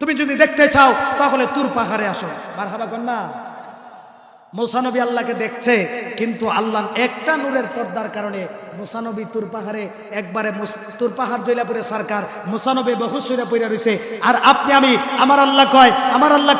তুমি যদি দেখতে চাও তাহলে তুর পাহাড়ে আসো। মারহাবা কন্যা। মুসা নবী আল্লাহকে দেখছে, কিন্তু আল্লাহ একটা নূরের পর্দার কারণে মুসা নবী তুর পাহাড়ে একবারে তুর পাহাড় জৈলাপুরে সরকার মুসা নবী বহুসুরে পড়ে রয়েছে। আর আপনি আমি আমার আল্লাহ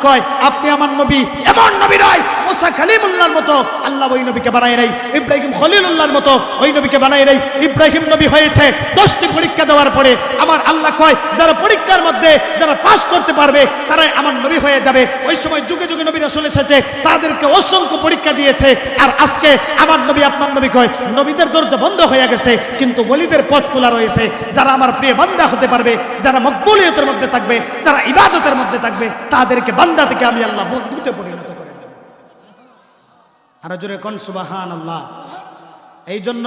কয় আপনি আমার নবী এমন নবী নয়। মুসা কালিমুল্লাহর মতো আল্লাহ ওই নবীকে বানায় নাই, ইব্রাহিম খলিলুল্লাহর মতো ওই নবীকে বানায় নাই। ইব্রাহিম নবী হয়েছে 10টি পরীক্ষা দেওয়ার পরে। আমার আল্লাহ কয় যারা পরীক্ষার মধ্যে যারা পাস করতে পারবে তারাই আমার নবী হয়ে যাবে। ওই সময় যুগে যুগে নবী রাসূল এসেছে, তাদেরকে অসংখ্য পরীক্ষা দিয়েছে। আর আজকে আমার নবী আপনার নবী কয় নবীদের দরজা বন্ধ হয়ে গেছে, কিন্তু ওলিদের পথ খোলা রয়েছে। যারা আমার প্রিয় বান্দা হতে পারবে, যারা মকবুলিয়তের মধ্যে থাকবে, যারা ইবাদতের মধ্যে থাকবে, তাদেরকে বান্দা থেকে আমি আল্লাহ বন্ধুতে পরিণত করে দেব। আর জোরে কোন সুবহানাল্লাহ। এই জন্য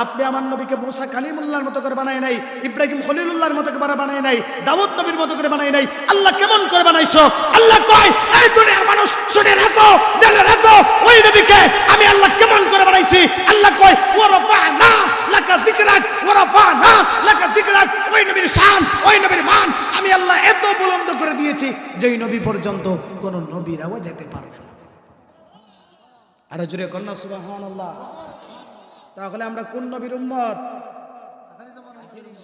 আপনি আমার নবীকে মুসা কালিমুল্লাহর মতো করে বানায় নাই, ইব্রাহিম খলিলুল্লাহর মতো করে বানায় নাই, দাউদ নবীর মতো করে বানায় নাই। আল্লাহ কেমন করে বানাইছো? আল্লাহ কয় এই দুনিয়ার মানুষ শুনে রাখো, জেনে রাখো, ওই নবীকে আমি আল্লাহ কেমন করে বানাইছি। আল্লাহ কয় ওয়া রাফা'না লাকা যিকরাক ওয়া রাফা'না লাকা যিকরাক। ওই নবীর শান, ওই নবীর মান আমি আল্লাহ এত বুলন্দ করে দিয়েছি যে ওই নবী পর্যন্ত কোন নবীরাও যেতে পারবে না। আর জোরে কন্যা সুবহানাল্লাহ। তাহলে আমরা কোন নবীর উম্মত?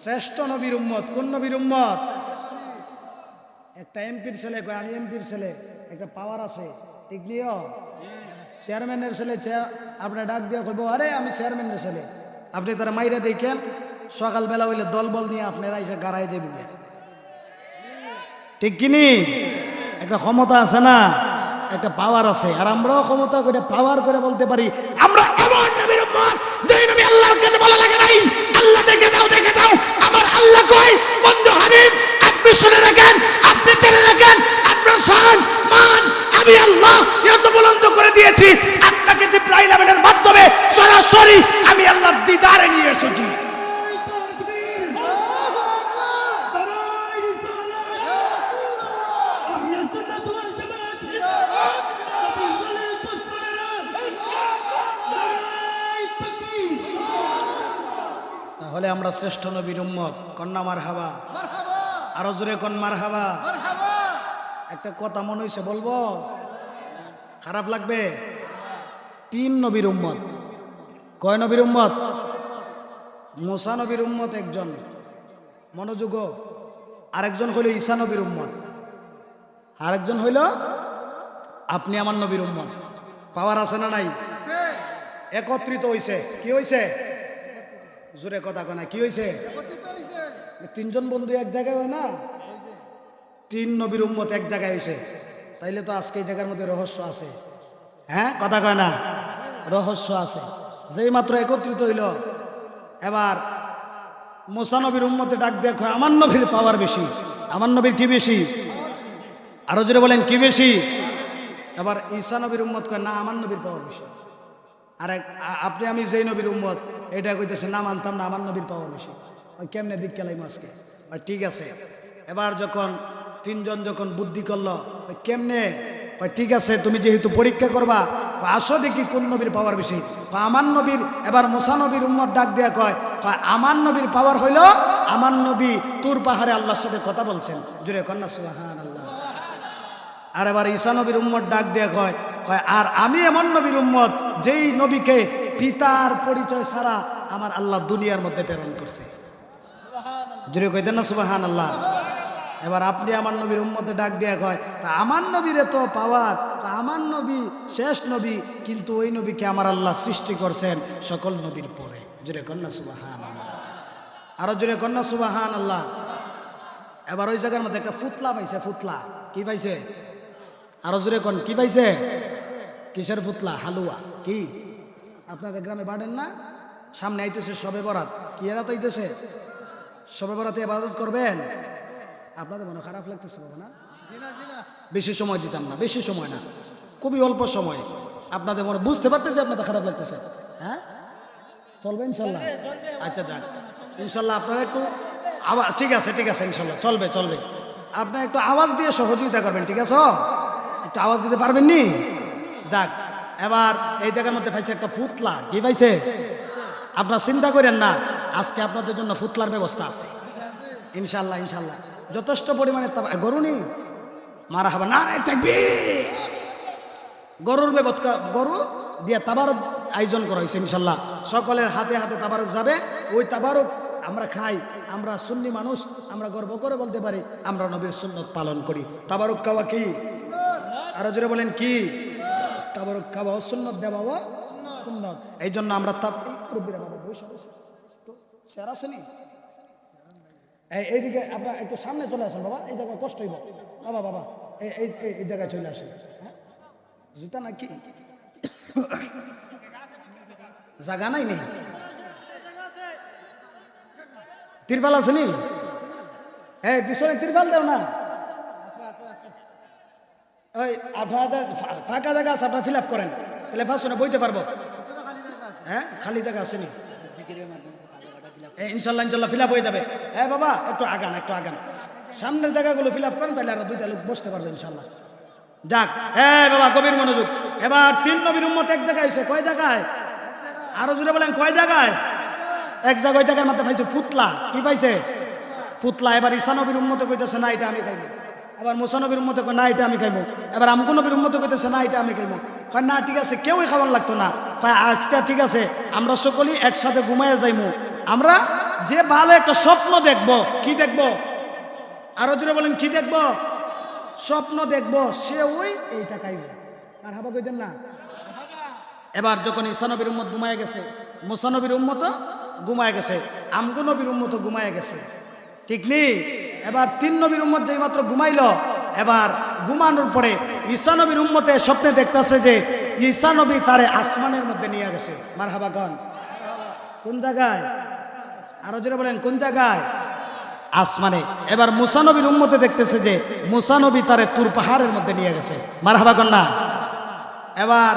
শ্রেষ্ঠ নবীর উম্মত। কোন নবীর উম্মত? একটা এমপির ছেলে কয় আমি এমপির ছেলে, একটা পাওয়ার আছে, ঠিক নিও। চেয়ারম্যানের ছেলে আপনার ডাক দিয়ে কইব আরে আমি চেয়ারম্যানের ছেলে। আপনি তারা মাইরে দেখেন সকালবেলা হইলে দল বল নিয়ে আপনারা এসে গাড়ায় যাবেন, ঠিক কিনি? একটা ক্ষমতা আছে না, একটা পাওয়ার আছে। আর আমরাও ক্ষমতা করে পাওয়ার করে বলতে পারি আমরা এমন নবীর উম্মত যেই নবী আল্লাহর কাছে বলা লাগে নাই আল্লাহ দেখে দাও। আমার আল্লাহ কয় বন্ধু হাবিব আপনি শুনে রাখেন, আপনি জেনে রাখেন, আপনার শান মান আমি আল্লাহ এত বুলন্দ করে দিয়েছি। আপনাকে জিবরাইল আমিনের মাধ্যমে সরাসরি আমি আল্লাহর দিদারে নিয়ে এসেছি। তাহলে আমরা শ্রেষ্ঠ নবীর উম্মত। কন্যা মারহাবা, আরো জোরে কোন মারহাবা। একটা কথা মনে হইছে বলবো, খারাপ লাগবে? 3 নবীর উম্মত। কয় নবীর উম্মত? মুসা নবীর উম্মত একজন, মনোযোগ। আরেকজন হইল ঈসা নবীর উম্মত, আরেকজন হইল আপনি আমার নবীর উম্মত। পাওয়ার আছে না নাই? একত্রিত হইছে। কি হইছে? জোরে কথা কয় না, কি হইছে? 3 জন বন্ধু এক জায়গায় হয় না, 3 নবীর উম্মত এক জায়গায় হইছে। তাইলে তো আজকে এই জায়গার মধ্যে রহস্য আছে। হ্যাঁ, কথা কয় না, রহস্য আছে। যেই মাত্র একত্রিত হইল, এবার মুসা নবীর উম্মতে ডাক দেখ আমার নবীর পাওয়ার বেশি। আমার নবীর কি বেশি? আরো জোরে বলেন কি বেশি? এবার ঈসা নবীর উম্মত কয় না আমার নবীর পাওয়ার বেশি। আর আপনি আমি যেই নবীর উম্মত এটা কইতেছে না মানতাম না, আমার নবীর পাওয়ার বেশি। ওই কেমনে দিক কেলাইম আজকে? ঠিক আছে। এবার যখন 3 জন যখন বুদ্ধি করলো কেমনে, ঠিক আছে তুমি যেহেতু পরীক্ষা করবা আসো দেখি কোন নবীর পাওয়ার বেশি। আমার নবীর। এবার মুসা নবীর উম্মত ডাক দেয়া কয় আমার নবীর পাওয়ার হইল আমার নবী তুর পাহাড়ে আল্লাহর সাথে কথা বলছেন। জুড়ে কন্যা সুবহানাল্লাহ। আর এবার ঈসা নবীর উম্মত ডাক দেয়া কয় আর আমি এমন নবীর উম্মত যেই নবীকে পিতার পরিচয় ছাড়া আমার আল্লাহ দুনিয়ার মধ্যে প্রেরণ করছে। জুড়ে কইতেন না সুবহানাল্লাহ। এবার আপনি আমার নবীর উম্মতে ডাক দেয়া কয় আমার নবীর এত পাওয়ার, আমার নবী শেষ নবী, কিন্তু ওই নবীকে আমার আল্লাহ সৃষ্টি করছেন সকল নবীর পরে। জুড়ে কন্যা সুবহানাল্লাহ। আরো জুড়ে কন্যা সুবহানাল্লাহ। এবার ওই জায়গার মধ্যে একটা ফুতলা পাইছে। ফুতলা কি পাইছে? আরো জোরে কোন কি পাইছে? কিসের ফুতলা? হালুয়া। কি আপনাদের গ্রামে বাড়েন না? সামনে আইতেছে শবে বরাত। কি এরা তো আইতেছে শবে বরাতে ইবাদত করবেন। আপনাদের মনে খারাপ লাগতেছে বাবা না? বেশি সময় দিতাম না, বেশি সময় না, খুবই অল্প সময়। আপনাদের মনে বুঝতে পারতেছে আপনাদের খারাপ লাগতেছে। হ্যাঁ, চলবে ইনশাল্লাহ? আচ্ছা যাক, ইনশাল্লাহ আপনারা একটু আওয়াজ, ঠিক আছে ঠিক আছে, ইনশাল্লাহ চলবে চলবে। আপনারা একটু আওয়াজ দিয়ে সহযোগিতা করবেন, ঠিক আছে? একটু আওয়াজ দিতে পারবেন নি? যাক, এবার এই জায়গার মধ্যে পাইছে একটা ফুতলা। কি পাইছে? আপনারা চিন্তা করেন না, আজকে আপনাদের জন্য ফুতলার ব্যবস্থা আছে ইনশাল্লাহ। ইনশাল্লাহ যথেষ্ট পরিমাণে গরু নি মারহাবা, নারে তাকবীর। গরুর ব্যবস্থা, গরু দিয়ে তাবারক আয়োজন করা হয়েছে ইনশাল্লাহ। সকলের হাতে হাতে তাবারক যাবে। ওই তাবারক আমরা খাই। আমরা সুন্নি মানুষ, আমরা গর্ব করে বলতে পারি আমরা নবীর সুন্নত পালন করি। তাবারক খাওয়া কি? আরো জোরে বলেন কি? তাবারক খাওয়া সুন্নত, দেওয়া সুন্নত। এই জন্য আমরা এইদিকে আপনার একটু সামনে চলে আসেন বাবা, এই জায়গায় কষ্ট হইব বাবা। বাবা এই জায়গায় চলে আসেন। জুতা নাকি জায়গা নাই নেই? তিরপাল আছে নি? এই পিছনে তিরপাল দেও না। ওই আপনার ফাঁকা জায়গা আছে, আপনার ফিল আপ করেন, তাহলে পাঁচশো বইতে পারবো। হ্যাঁ, খালি জায়গা আছে নি? ইনশাল্লাহ ইনশাল্লাহ ফিল আপ হয়ে যাবে। হ্যাঁ বাবা, একটু আগান, একটু আগান, সামনের জায়গাগুলো ফিল আপ করেন, তাহলে আরো দুইটা লোক বসতে পারবে ইনশাল্লাহ। যাক, হ্যাঁ বাবা, গভীর মনোযোগ। এবার 3 নবীর উম্মত এক জায়গায় এসে, কয় জায়গায়? আরো জোরে বলেন, কয় জায়গায়? এক জায়গায়। ওই জায়গার মধ্যে পাইছে ফুতলা। কি পাইছে? ফুতলা। এবার ঈসা নবীর উম্মতে কইতেছে না এটা আমি খাইবো। এবার মুসা নবীর উম্মতে কয় না এটা আমি খাইবো। এবার আমগো নবীর উম্মতে কইতেছে না এটা আমি খাইবো। কয় না ঠিক আছে, কেউই খাবার লাগতো না। কয় আজকে ঠিক আছে, আমরা সকলেই একসাথে ঘুমাইয়া যাইমু। আমরা যে ভালো একটা স্বপ্ন দেখবো। কি দেখবো? আরো জোরে বলেন, কি দেখবো? স্বপ্ন দেখবো, সে ওই এইটা খাইবে। আর হাবা কইতেন না? এবার যখন ঈসা নবীর উম্মত ঘুমায় গেছে, মুসা নবীর উম্মত ঘুমায় গেছে, আমগো নবীর উম্মত ঘুমায় গেছে, ঠিক নেই? এবার 3 নবীর উম্মত যেই মাত্র ঘুমাইলো, এবার ঘুমানোর পরে ঈসা নবীর উম্মতে স্বপ্নে দেখতেছে যে ঈসা নবী তারে আসমানের মধ্যে নিয়ে গেছে। মারহাবা কন। কোন জায়গায়? আরো জোরে বলেন, কোন জায়গায়? আসমানে। এবার মুসা নবীর উম্মতে দেখতেছে যে মুসা নবী তারে তুর পাহাড়ের মধ্যে নিয়ে গেছে। মারহাবা কন না? এবার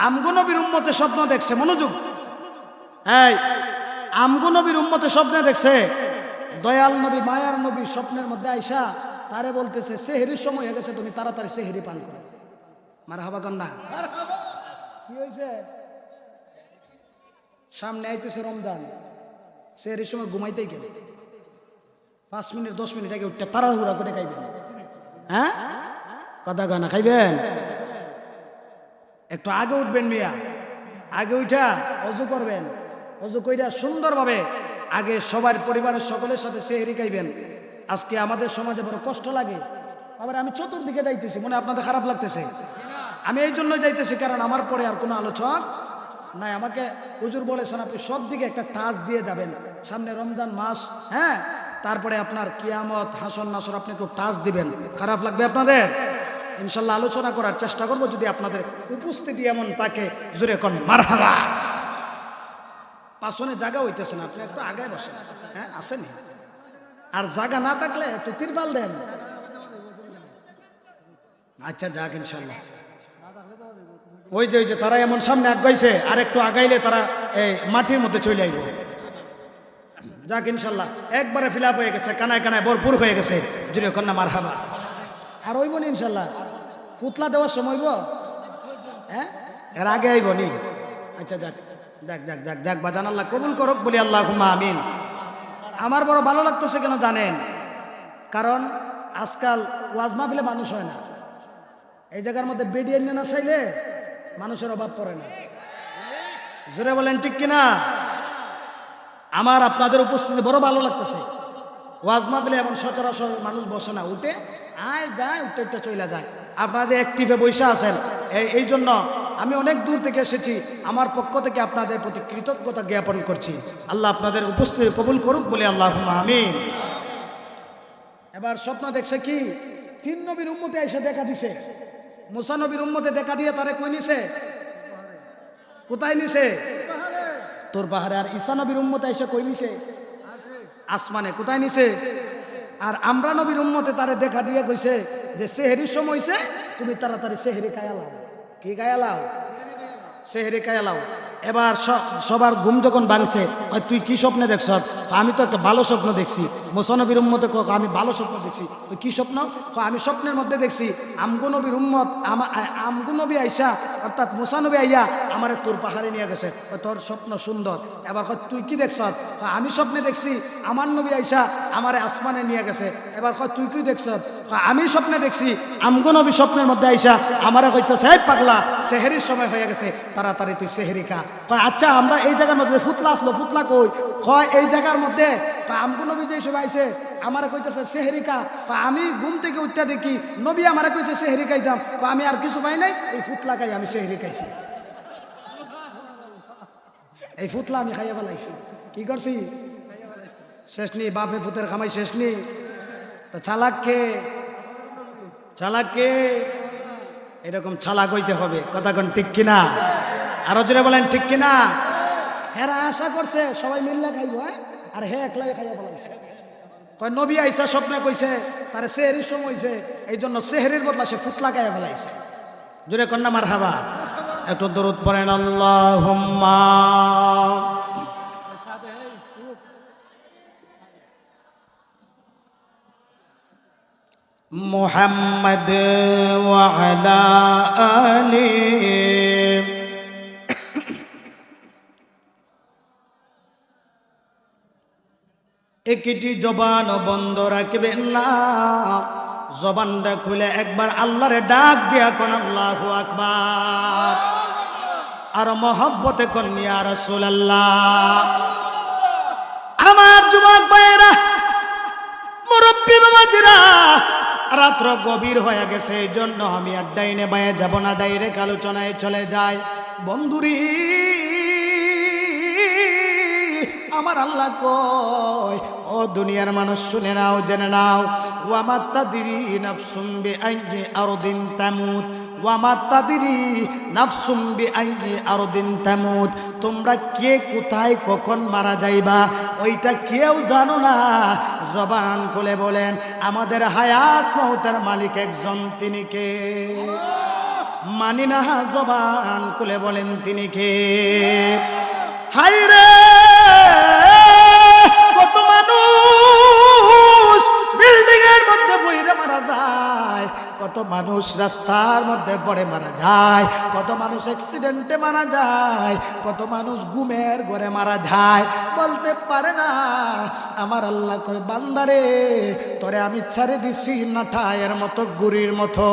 আমগো নবীর উম্মতে স্বপ্ন দেখছে, মনোযোগ। এই আমগো নবীর উম্মতে স্বপ্নে দেখছে দয়াল নবী, মায়ার নবী স্বপ্নের মধ্যে আইসা তারে বলতেছে সেহরির সময় হয়ে গেছে, তুমি তাড়াতাড়ি সেহরি পান করো। মারহাবা কন না? কি হয়েছে? সামনে আইতেছে রমজান, সেহরির সময় ঘুমাইতেই গেলে 5 মিনিট 10 মিনিট আগে উঠতে তাড়াহুড়া করে খাইবেন। হ্যাঁ, কথা গানা খাইবেন, একটু আগে উঠবেন মিয়া। আগে উঠা অজু করবেন, অজু কইরা সুন্দরভাবে আগে সবার পরিবারের সকলের সাথে সেহরি খাইবেন। আজকে আমাদের সমাজে বড় কষ্ট লাগে। আবার আমি চতুর্দিকে যাইতেছি, মনে আপনাদের খারাপ লাগতেছে? আমি এই জন্য যাইতেছি কারণ আমার পরে আর কোনো আলোচক নাই। আমাকে হুজুর বলেছেন আপনি সব দিকে একটা টাচ দিয়ে যাবেন, সামনে রমজান মাস, হ্যাঁ, তারপরে আপনার কিয়ামত, হাসর নাসর, আপনি একটু টাচ দিবেন। খারাপ লাগবে আপনাদের? ইনশাল্লাহ আলোচনা করার চেষ্টা করবো যদি আপনাদের উপস্থিতি এমন তাকে। জোরে কোন মারহাবা। পাশনে জায়গা হইতেছে না, আপনি একটু আগায় বসেন। হ্যাঁ, আসেনি? আর জায়গা না থাকলে একটু তিরপাল দেন। আচ্ছা যাক, ইনশাল্লাহ। ওই যে তারা এমন সামনে আগাইছে, আর একটু আগাইলে তারা এই মাটির মধ্যে চলে আইব। যাক, ইনশাল্লাহ একবারে ফিল আপ হয়ে গেছে, কানায় কানায় ভরপুর হয়ে গেছে। জোরে কন্যা মারহাবা। আর হইব নি ইনশাল্লাহ? পুতলা দেওয়ার সময় হইব? হ্যাঁ, এর আগে আইব নি? আচ্ছা যাক যাক যাক যাক যাক, বাজান আল্লাহ কবুল করুক বলি আল্লাহুম্মা আমিন। আমার বড় ভালো লাগতেছে কেন জানেন? কারণ আজকাল ওয়াজ মাহফিলে মানুষ হয় না। এই জায়গার মধ্যে বেডি এনে না চাইলে মানুষের অভাব পড়ে না। জোরে বলেন ঠিক কিনা? আমার আপনাদের উপস্থিতি বড় ভালো লাগতেছে। ওয়াজ মাহফিলে এমন সচরাচর মানুষ বসে না, উঠে আয় যায়, উঠে উঠে চলে যায়। আপনারা যে অ্যাক্টিভে বসে আছেন, এই জন্য আমি অনেক দূর থেকে এসেছি। আমার পক্ষ থেকে আপনাদের প্রতি কৃতজ্ঞতা জ্ঞাপন করছি। আল্লাহ আপনাদের উপস্থিতি কবুল করুক বলে আল্লাহুম্মা আমিন। এবার স্বপ্ন দেখছে কি? 3 নবীর উম্মতে এসে দেখা দিছে। মুসা নবীর উম্মতে দেখা দিয়ে তারে কই নিছে? কোথায় নিছে? তোর পাহাড়ে। আর ঈসা নবীর উম্মতে এসে কই নিছে? আসমানে। কোথায় নিছে? আর আমরা নবীর উম্মতে তারে দেখা দিয়ে কইছে যে সেহরির সময় হইছে, তুমি তাড়াতাড়ি সেহরি খায়া লাও। কি খায়া লাও? সেহরি খায়া লাও। এবার সবার ঘুম যখন ভাঙছে, তুই কি স্বপ্নে দেখছ? আমি তো একটা ভালো স্বপ্ন দেখছি। মুসানবীর উম্মতে আমি ভালো স্বপ্ন দেখছি। কি স্বপ্ন? আমি স্বপ্নের মধ্যে দেখছি আমগুনবীর উম্মত আমগুনবী আইসা অর্থাৎ মুসানবী আইয়া আমারে তোর পাহাড়ে নিয়ে গেছে। তোর স্বপ্ন সুন্দর। এবার তুই কি দেখছ? আমি স্বপ্নে দেখছি আমার নবী আইসা আমারে আসমানে নিয়ে গেছে। এবার তুই কি দেখছ? আমি স্বপ্নে দেখছি আমগুনবী স্বপ্নের মধ্যে আইসা আমারে কইতেছে, এই পাগলা, সেহেরির সময় হয়ে গেছে, তাড়াতাড়ি তুই সেহেরি খা। আচ্ছা, আমরা এই জায়গার মধ্যে ফুতলা আসলো, ফুতলা কই? এই জায়গার মধ্যে আমগুনবী যে সব আইসে আমারে কইতেছে সেহেরি খা। আমি ঘুম থেকে উঠতে দেখি নবী আমারে কইছে সেহেরি খাইতাম। আমি আর কিছু পাই নাই, এই ফুতলা খাই আমি সেহেরি খাইছি। এই ফুতলা আমি খাইয়া ফেলাইছি। কি করছি? শেষ নি, বাপে ফুতের খামাই শেষ নি। তো চালাককে চালাককে এরকম চালাক হইতে হবে। কথা কোন ঠিক কিনা? আরো জোরে বলেন ঠিক কিনা? হেরা আশা করছে সবাই মিললে খাইব, আর হে একলাই খাইয়া ফেলাইছে। নবী আইসা স্বপ্নে কইছে তারে সেহরির সময় হইছে, এই জন্য সেহরির বদলা সে ফুতলা খাইয়া ফেলাইছে। জোরে কন্যা মারহাবা। একটু দরুদ পড়েন আল্লাহুম্মা মুহাম্মাদ ওয়া আলা আলি। একটি জবান বন্ধ রাখবেন না, জবানটা খুলে একবার আল্লাহরে ডাক দিয়া কোন আল্লাহু আকবার, আর মহব্বতে কোন ইয়া রাসূলুল্লাহ। আমার যুবক ভাইয়েরা, মুরব্বী বাবাজিরা, রাত্র গভীর হয়ে গেছে, এই জন্য আমি আর ডাইনে বায়ে যাব না, ডাইরেক্ট আলোচনায় চলে যাই। বন্ধুরি, আমার আল্লাহ কয়, ও দুনিয়ার মানুষ শুনে নাও, জেনে নাও, ওয়া মা তাদরি নাফসুম বিআইয়ি আরদিন তামুত, ওয়া মা তাদরি নাফসুম বিআইয়ি আরদিন তামুত। তোমরা কে কোথায় কখন মারা যাইবা ওইটা কেউ জানো না। জবান খুলে বলেন, আমাদের হায়াত মওতের মালিক একজন, তিনি কে? মানি না, জবান খুলে বলেন তিনি কে? হায়রে, কত মানুষ বিল্ডিং এর মধ্যে বইরে মারা যায়, কত মানুষ রাস্তার মধ্যে পড়ে মারা যায়, কত মানুষ অ্যাক্সিডেন্টে মারা যায়, কত মানুষ ঘুমের ঘরে মারা যায়, বলতে পারে না। আমার আল্লাহ কয়, বান্দারে, তোরে আমি ছেড়ে দিছি নাঠায়ের মতো, গুড়ির মতো।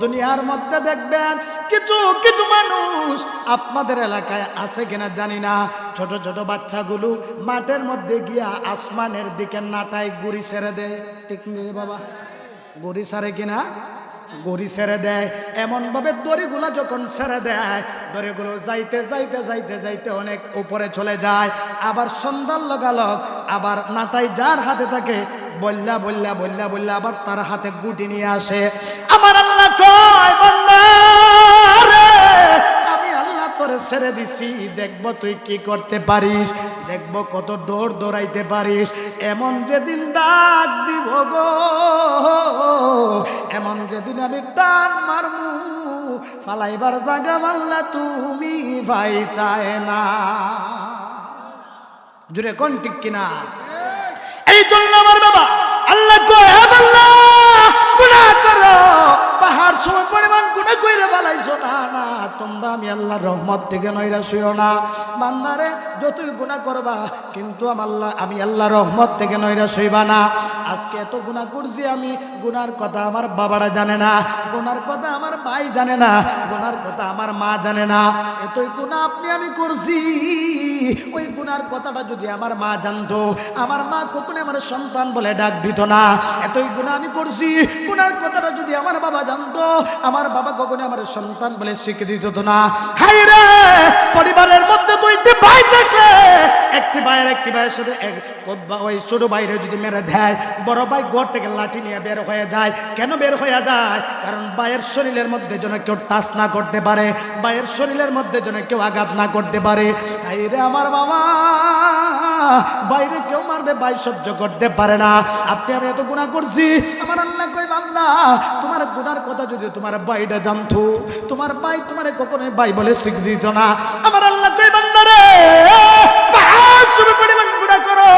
দুনিয়ার মধ্যে দেখবেন কিছু কিছু মানুষ, আপনাদের এলাকায় আছে কিনা জানি না, ছোট ছোট বাচ্চাগুলো মাঠের মধ্যে গিয়া আসমানের দিকে নাটায় গুড়ি ছেড়ে দেয়। ঠিক নেই বাবা? গুড়ি ছাড়ে কিনা? গড়ি ছেড়ে দেয়। এমন ভাবে দড়িগুলা যখন ছেড়ে দেয়, দড়িগুলো যাইতে যাইতে যাইতে যাইতে অনেক উপরে চলে যায়। আবার সন্ধ্যার লগালগ আবার নাটাই যার হাতে থাকে, বললা বললা বললা বললা আবার তার হাতে গুটি নিয়ে আসে। আমার আল্লাহ কয়, বান্দা রে, আমি আল্লাহ তোরে ছেড়ে দিছি, দেখবো তুই কি করতে পারিস, দেখবো কত দৌড় দৌড়াইতে পারিস। এমন যেদিন ডাক দিব গো, এমন যেদিন আমি টান মারমু, ফালাইবার জাগা মাল্লা তুমি ভাইতায় না। জুড়ে কোন ঠিক কিনা? এই জন্য আমার বাবা আল্লাহ কয়, হে বান্দা, গুনাহ করো, পাহাড় সম পরিমাণ গুনাহ কইরা বালাইছো না। না, তোমরা আমি আল্লাহর রহমত থেকে নইরা শুইও না। বান্দারে, যতই গুনাহ করবা, কিন্তু আমি আল্লাহর রহমত থেকে নইরা শুইবা না। আজকে এত গুনাহ করছি আমি, গুনার কথা আমার বাবারা জানে না, গুনার কথা আমার ভাই জানে না, গুনার কথা আমার মা জানে না। এতই গুনাহ আপনি আমি করছি, ওই গুনার কথাটা যদি আমার মা জানতো, আমার মা কখনো আমার সন্তান বলে ডাক দিত না। এতই গুনাহ আমি করছি, গুনার কথাটা যদি আমার বাবা জানতো, আমার বাবা কখনো আমার সন্তান বলে স্বীকৃতি দিত না। হায় রে, পরিবারের মধ্যে দুইটি ভাই থাকে, একটি ভাইয়ের সাথে ওই ছোট ভাইরে যদি মেরে দেয়, বড় ভাই ঘর থেকে লাঠি নিয়ে বের হয়ে যায়। কেন বের হয়ে যায়? কারণ ভাইয়ের শরীরের মধ্যে যেন কেউ টাচ না করতে পারে, ভাইয়ের শরীরের মধ্যে যেন কেউ আঘাত না করতে পারে। হায় রে আমার বাবা, বাইরে কেউ মারবে ভাই সহ্য করতে পারে না, আপনি আমি এত গুনাহ করছি। আমার আল্লাহ কই বান্দা তোমার গুনার কথা যদি তোমার ভাইটা জানতো, তোমার ভাই তোমারে কখনোই ভাই বলে স্বীকৃতি দিত না। আমার আল্লাহ কই বান্দা রে পরিমাণ গুনাহ করো,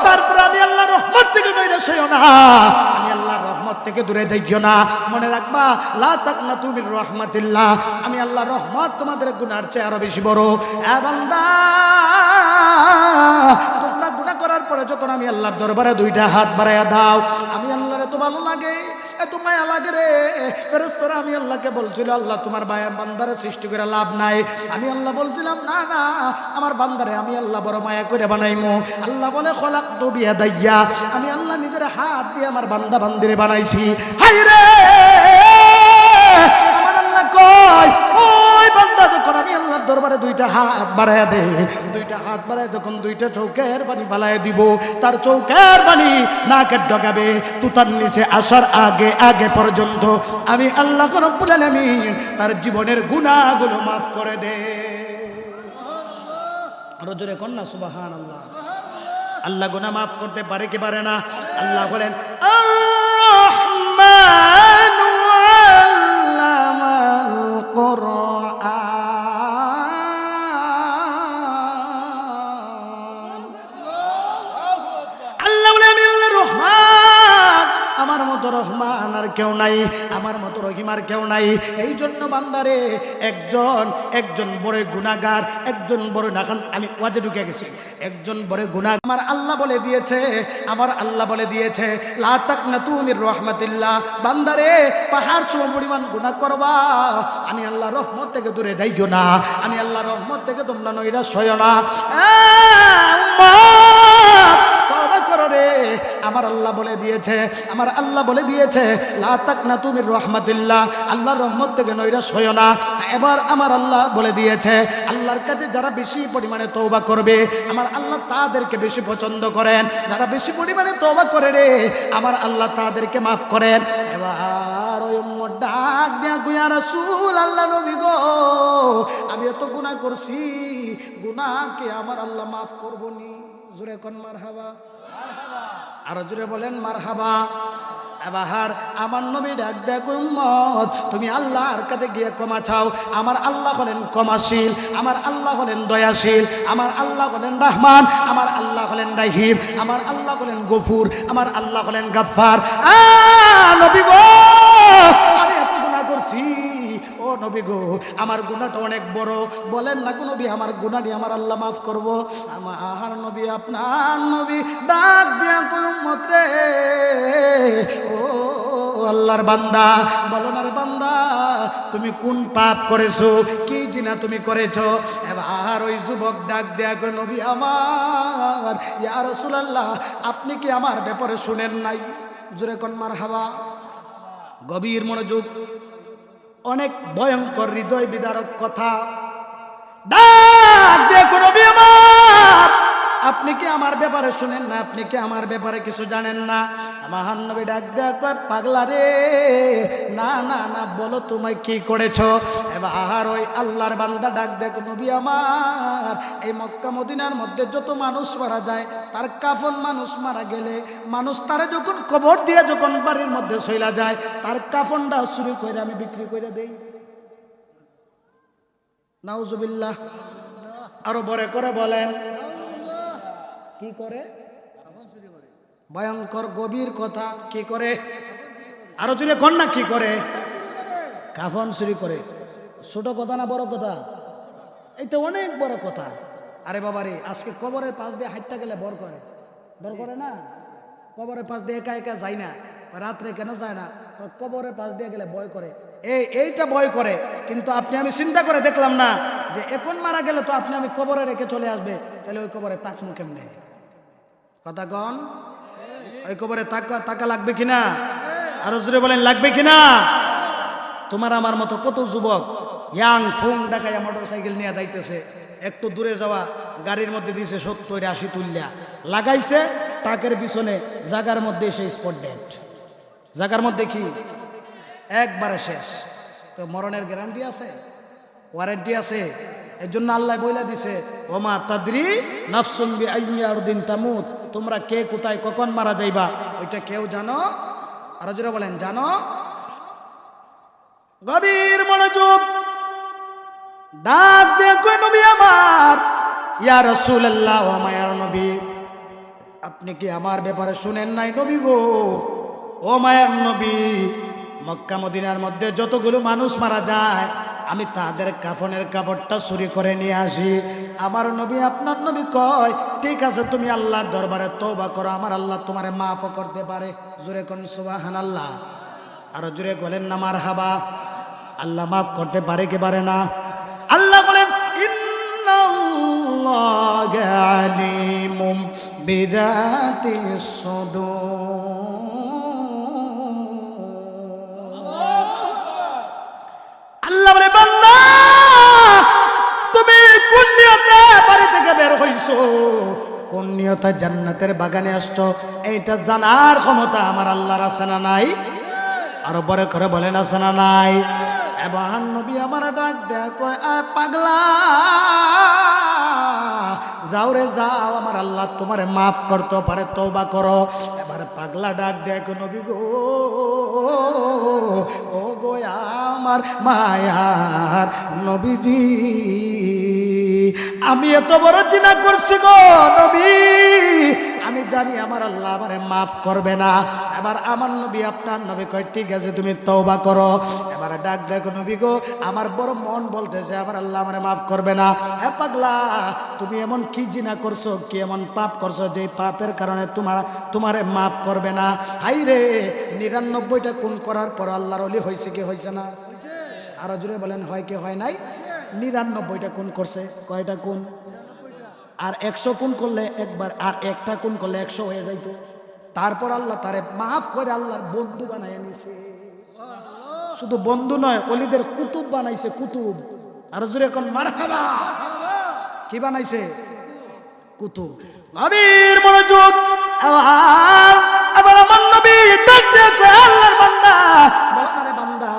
তারপর আমি আল্লাহর রহমত থেকে নৈরাশ হইও না, আমি আল্লাহর রহমত থেকে দূরে যাইও না। মনে রাখবা লা তাকনাতু মির রাহমাতিল্লাহ, আমি আল্লাহর রহমত তোমাদের গুনার চেয়ে আরো বেশি বড়। এ বান্দা তোমরা গুনাহ করার পরে যখন আমি আল্লাহর দরবারে দুইটা হাত বাড়াইয়া দাও, আমি আল্লাহর এত ভালো লাগে, এত মায়া লাগে রে। ফেরেশতারা আমি আল্লাহকে বলছিল আল্লাহ তোমার বান্দারে সৃষ্টি করে লাভ নাই। আমি আল্লাহ বলছিলাম না না, আমার বান্দারে আমি আল্লাহ বড় মায়া করে বানাইমু। আল্লাহ বলে খলাকতু বিয়াদাইয়া, আমি আল্লাহ নিজের হাত দিয়ে আমার বান্দা বান্দিরে বানাইছি। হায় রে আমার আল্লাহ কয় ওই বান্দা যখন আমি আল্লাহর দরবারে দুইটা হাত বাড়াইয়া দে, দুইটা হাত বাড়ায় যখন দুইটা চৌকের পানি ফালাইয়া দিব, তার চৌকের পানি নাকের ডগাবে তুতার নিচে আসার আগে আগে পর্যন্ত আমি আল্লাহ রব্বুল আলামিন তার জীবনের গুনাহগুলো মাফ করে দে। আরো জোরে কর না সুবহানাল্লাহ। আল্লাহ গুনাহ মাফ করতে পারে কি পারে না? আল্লাহ বলেন আর-রহমানু আল্লামাল কুরআন। আল্লাহ বলে আমি আল্লাহ রহমান, আমার মতো রহমান আর কেউ নাই, আমার মতো রহিম আর কেউ নাই। এই জন্য বান্দারে একজন বড় গুনাহগার, একজন বড় নাখান, আমি ওয়াজে ঢুকে গেছি, একজন বড় গুনাহ আমার আল্লাহ বলে দিয়েছে, আমার আল্লাহ বলে দিয়েছে লা তাকনাতু মির রাহমাতিল্লাহ। বান্দারে পাহাড় সম পরিমাণ গুনাহ করবা, আমি আল্লাহ রহমত থেকে দূরে যাইও না, আমি আল্লাহ রহমত থেকে তোমরা নৈরাশ হইও না। তওবা করো রে, আমার আল্লাহ বলে দিয়েছে, আমার আল্লাহ বলে দিয়েছে লা তাকনাতু মির রাহমাতিল্লাহ, আল্লাহর রহমত থেকে নৈরাশ হইও না। এবার আমার আল্লাহ বলে দিয়েছে আল্লাহর কাছে যারা বেশি পরিমাণে তওবা করবে আমার আল্লাহ তাদেরকে বেশি পছন্দ করেন, যারা বেশি পরিমাণে তওবা করে রে আমার আল্লাহ তাদেরকে মাফ করেন। এবার ওই উম্মত ডাক দিয়া কই ইয়া রাসূল আল্লাহ নবী গো আমি এত গুনাহ করছি, গুনাহকে আমার আল্লাহ মাফ করবনি। জোরে কোন মারহাবা, আর জোরে বলেন মারহাবা। এবার আমার নবী ডাক দেয় উম্মত তুমি আল্লাহর কাছে গিয়ে ক্ষমা চাও। আমার আল্লাহ হলেন ক্ষমাশীল, আমার আল্লাহ হলেন দয়াশীল, আমার আল্লাহ হলেন রহমান, আমার আল্লাহ হলেন রহিম, আমার আল্লাহ হলেন গফুর, আমার আল্লাহ হলেন গাফফার। নবী গো আমি এত গুনাহ করছি, ও নবী গো আমার গুনাহটা অনেক বড়, বলেন না গো নবী আমার গুনাহটি আমার আল্লাহ মাফ করব। আমার নবী আপনার নবী ডাক দিয়া কই উম্মত রে ও আল্লাহর বান্দা, বলো না রে বান্দা তুমি কোন পাপ করেছো, কি জিনা তুমি করেছো? এবার ওই যুবক ডাক দেয়া কই নবী আমার ইয়া রাসূলুল্লাহ আপনি কি আমার ব্যাপারে শুনেন নাই? জোরে কোন মারহাবা। গভীর মনোযোগ, অনেক ভয়ঙ্কর হৃদয় বিদারক কথা। ডাক দেখো নবী আমার আপনি কি আমার ব্যাপারে শুনেন না, আপনি কি আমার ব্যাপারে কিছু জানেন না? আমার নবী ডাক দেয়া কয় পাগলা রে না না না বলো তুমি কি করেছো? এবার ওই আল্লাহর বান্দা ডাক দেখ নবী আমার এই মক্কা মদিনার মধ্যে যত মানুষ মারা যায় তার কাফন, মানুষ মারা গেলে মানুষ তারে যখন কবর দিয়ে যখন বাড়ির মধ্যে শৈলা যায় তার কাফনটা চুরি করে আমি বিক্রি করে দেই। নাউজুবিল্লাহ। আরো বড় করে বলেন কি করে? ভয়ঙ্কর গভীর কথা। কি করে? আরো জোরে কর না কি করে? কাফন চুরি করে। ছোট কথা না বড় কথা? এটা অনেক বড় কথা। আরে বাবারে আজকে কবরের পাশ দিয়ে হাঁটতে গেলে বর করে, বর করে না? কবরের পাশ দিয়ে একা একা যায় না, রাত্রে কেন যায় না? কবরের পাশ দিয়ে গেলে ভয় করে। এইটা ভয় করে, কিন্তু আপনি আমি চিন্তা করে দেখলাম না যে এখন মারা গেলে তো আপনি আমি কবরে রেখে চলে আসবে, তাহলে ওই কবরে তাকমু কেমনে? কথা কন, ওই কবরে তাকা লাগবে কিনা? আরো জোরে বলেন লাগবে কিনা? তোমার আমার মতো কত যুবক ইয়াং ফোন ডাকাইয়া মোটর সাইকেল নিয়ে যাইতেছে, একটু দূরে যাওয়া গাড়ির মধ্যে দিয়েছে 70-80 তুল্যা লাগাইছে, টাকের পিছনে জাগার মধ্যে এসে স্পট ডেড। জাগার মধ্যে কি একবারে শেষ। তো মরণের গ্যারান্টি আছে? ওয়ারেন্টি আছে? এর জন্য আল্লাহ বইলা দিছে ওমা তাদরি নাফসুন বিআইয়ি আরদিন তামুত, তোমরা কে কোথায় কখন মারা যাইবা ওইটা কেউ জানো? আর যারা বলেন জানো? গভীর মনোযোগ, ডাক দিয়ে কই নবী আমার, ইয়া রাসূলুল্লাহ, ও মায়ার নবী, আপনি কি আমার ব্যাপারে শুনেন নাই নবী গো? ও মায়ার নবী, মক্কা মদিনার মধ্যে যতগুলো মানুষ মারা যায় আমি তাদের কাফনের কাপড়টা চুরি করে নিয়ে আসি। আমার নবী, আপনার নবী কয় ঠিক আছে তুমি আল্লাহর দরবারে তওবা করো, আমার আল্লাহ তোমারে মাফ করতে পারে। জোরে কোন সুবহানাল্লাহ, আর জোরে বলেন না মারহাবা। আল্লাহ মাফ করতে পারে কি পারে না? আল্লাহ বলেন ইন্নাল্লাহু আলিমুম বিযাতিস সুদূর। আল্লাহ বলে বান্দা তুমি কোন নিয়তে বাড়ি থেকে বের হইছো, কোন নিয়তে জান্নাতের বাগানে আসছো, এইটা জানার ক্ষমতা আমার আল্লাহর আছে না নাই? আরো বড় করে বলেন আছে না নাই? এবার নবী আমার ডাক দেয়া কয় পাগলা যাও রে যাও, আমার আল্লাহ তোমারে মাফ করতে পারে, তওবা করো। এবার পাগলা ডাক দেয়া কয় নবী গো, ও গো আমার মায়ার নবীজি, আমি এত বড় জিনা করছি গো নবী, আমি জানি আমার আল্লাহ আমারে মাফ করবে না। এবার আমার নবী আপনার নবী কয় ঠিক আছে তুমি তওবা করো। এবার ডাক দেখো নবী গো, আমার বড় মন বলতেছে আমার আল্লাহ আমারে মাফ করবে না। এ পাগলা তুমি এমন কি জিনা করছো, কি এমন পাপ করছো যে পাপের কারণে তোমারে মাফ করবে না? হাই রে 99টা খুন করার পর আল্লাহর ওলি হয়েছে কি হয়েছে না? আরো জোরে বলেন হয় কি হয় নাই? 99টা খুন করছে। কয়টা খুন? আর 100 খুন করলে একবার, আর একটা খুন করলে 100 হয়ে যাইতো। তারপর আল্লাহ তারে মাফ করে আল্লাহর বন্ধু বানায় নিছে। শুধু বন্ধু নয়, ওলিদের কুতুব বানাইছে, কুতুব। আর জোরে কোন মারহাবা। কি বানাইছে? কুতুব। নবীর মনোযোগ। আবার আমার নবী ডাক দিয়ে কয় আল্লাহর বান্দা, বলনারে বান্দা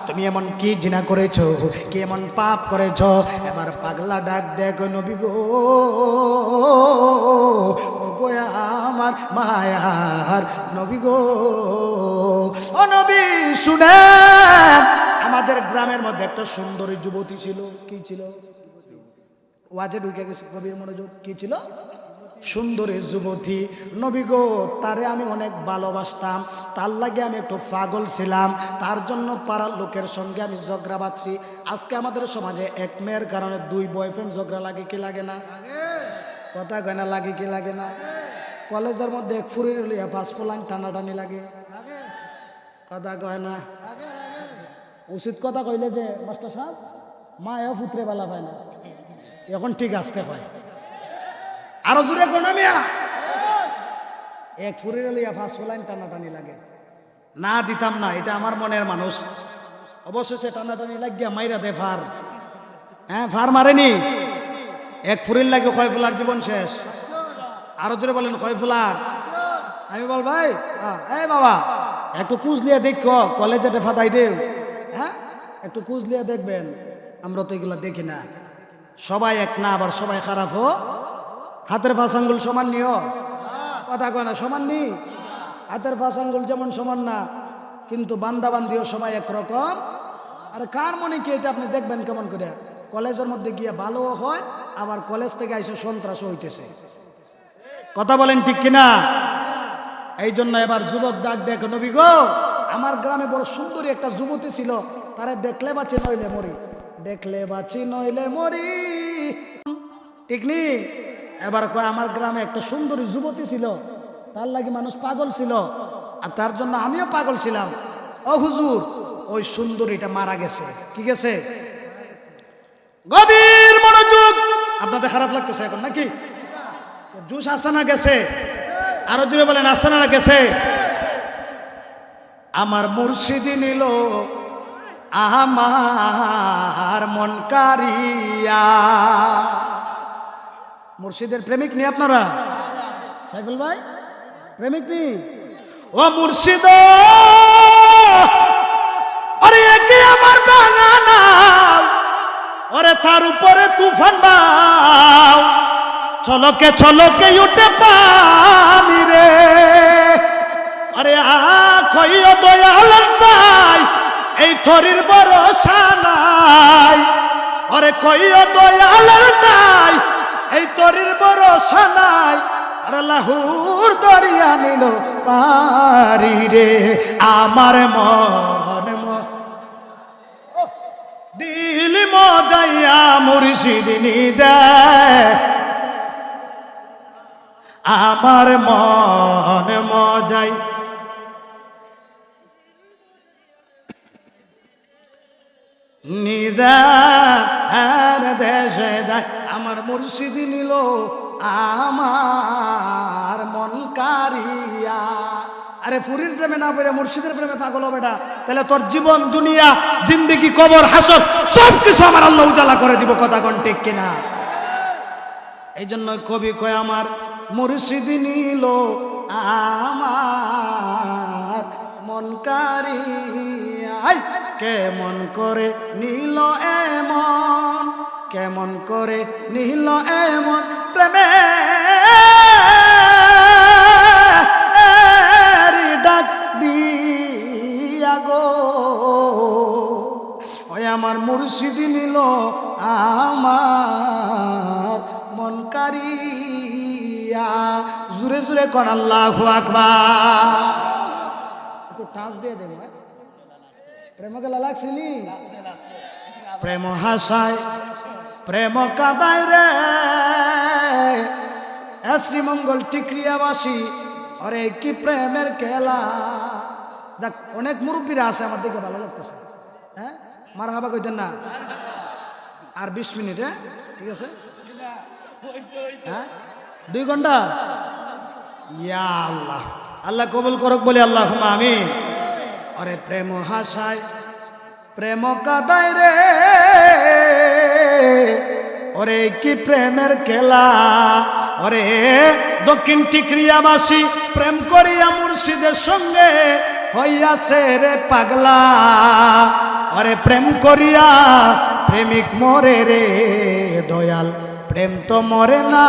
তুমি এমন কি জিনা করেছো, কি এমন পাপ করেছো? এবার পাগলা ডাক দিয়ে কয় নবী গো, ও গো আমার মায়ার নবী গো, ও নবী শুনেন, আমাদের গ্রামের মধ্যে একটা সুন্দরী যুবতী ছিল। কি ছিল? ওয়াজে ঢুকে গেছে। গভীর মনোযোগ। কি ছিল? সুন্দরী যুবতী। নবী গো, তারে আমি অনেক ভালোবাসতাম, তার লাগে আমি একটু পাগল ছিলাম, তার জন্য পাড়ার লোকের সঙ্গে আমি ঝগড়া বাঁধছি। আজকে আমাদের সমাজে এক মেয়ের কারণে 2 বয়ফ্রেন্ড ঝগড়া লাগে কি লাগে না? কথা কয় না লাগে কি লাগে না? কলেজের মধ্যে এক ফুরির লিয়া 5 ফুলান টানাটানি লাগে, কথা কয় না? উচিত কথা কইলে যে মাস্টার সাহেব মায়ও পুত্রে বেলা পায় না, এখন ঠিক আসতে হয়। আরো জোরে কোন মিয়া? এক ফুরির লিয়া 5 ফুলান টানাটানি লাগে। না দিতাম না, এটা আমার মনের মানুষ। অবশেষে টানাটানি লাগিয়া মাইরা দে ফার। হ্যাঁ, ফার মারেনি। এক ফুরির লাগে কয় ফুলার জীবন শেষ। আরো জোরে বলেন কয় ফুলার? আমি বল ভাই, এই বাবা একটু কুচলিয়া দেখো, কলেজে ফাটাই দেও। হ্যাঁ, একটু কুচলিয়া দেখবেন। আমরা তো এগুলা দেখি না। সবাই এক না, আবার সবাই খারাপ হো। হাতের 5 আঙ্গুল সমান নিও, কথা কয় না? সমান নি। হাতের 5 আঙ্গুল যেমন সমান না, কিন্তু বান্দা বান্দিও সবাই একরকম। আর কার মনে কি এটা আপনি দেখবেন কেমন করে? কলেজের মধ্যে গিয়ে ভালো হয়, আবার কলেজ থেকে এসে সন্ত্রাস হইতেছে। কথা বলেন ঠিক কিনা? এই জন্য এবার যুবক ডাক দেখো নবী গো, আমার গ্রামে বড় সুন্দরী একটা যুবতী ছিল, তারে দেখলে বাঁচি নইলে মরি, দেখলে বাঁচি নইলে মরি, ঠিক নি? এবার কয় আমার গ্রামে একটা সুন্দরী যুবতী ছিল, তার লাগি মানুষ পাগল ছিল, আর তার জন্য আমিও পাগল ছিলাম। ও হুজুর, ওই সুন্দরীটা মারা গেছে। কি গেছে? গভীর মনোযোগ। আপনাদের খারাপ লাগতেছে এখন নাকি? জুস আসে না গেছে? আরো জোরে বলেন আসে না গেছে? আমার মুর্শিদি নিল আমার মন কারিয়া। মুর্শিদের প্রেমিক নি আপনারা? সাইফুল ভাই প্রেমিক নি? ও মুর্শিদ, আরে একে আমার বাঙানা, ওরে তার উপরে তুফান বাও চলকে চলকে উঠে পানি রে আরে কইও দয়ালের তাই এই তরির ভরসা নাই আরে কইও দয়ালের তাই এই তরির ভরসা নাই আর লাহুর দরিয়া নিল পারি রে আমার মন দিল মজাইয়া মুর্শিদ নিজে আমার মন মজাই নিজা দেশে যায় আমার মুর্শিদ নিল আমার মন কারিয়া আরে ফুরির প্রেমে না পড়ে মুর্শিদের প্রেমে পাগল হবে না তাহলে তোর জীবন দুনিয়া জিন্দেগি কবর হাসর সবকিছু আমার আল্লাহ উজালা করে দিব কথা কোন ঠিক কিনা এই জন্য কবি কয় আমার মুর্শিদ নিল আমার মন কারিয়া কেমন করে নিল এমন কেমন করে নিল এমন প্রেমে ডাক দিয়া গো ওই আমার মুর্শিদ নিল আমার মন কারিয়া জুরে জুরে কোন আল্লাহু আকবার একটু টাচ দিয়ে দেব প্রেম গেলা লাগছিলি প্রেম হাসায় প্রেম কাদায় রে শ্রীমঙ্গল টিকরিয়াবাসী আরে কি প্রেমের খেলা দেখ অনেক মুরব্বীরা আছে আমার দিকে ভালো লাগতেছে হ্যাঁ মারহাবা কইতেন না আর 20 মিনিট হ্যাঁ ঠিক আছে হ্যাঁ 2 ঘন্টা ইয়া আল্লাহ আল্লাহ কবুল করুক বলে আল্লাহুম্মা আমিন আরে প্রেম হাসায় প্রেম কাদায় রে ওরে কি প্রেমের খেলা ওরে দক্ষিণ টিকরিয়াবাসী প্রেম করিয়া মুর্শিদের সঙ্গে হইয়াছে রে পাগলা ওরে প্রেম করিয়া প্রেমিক মরে রে দয়াল প্রেম তো মরে না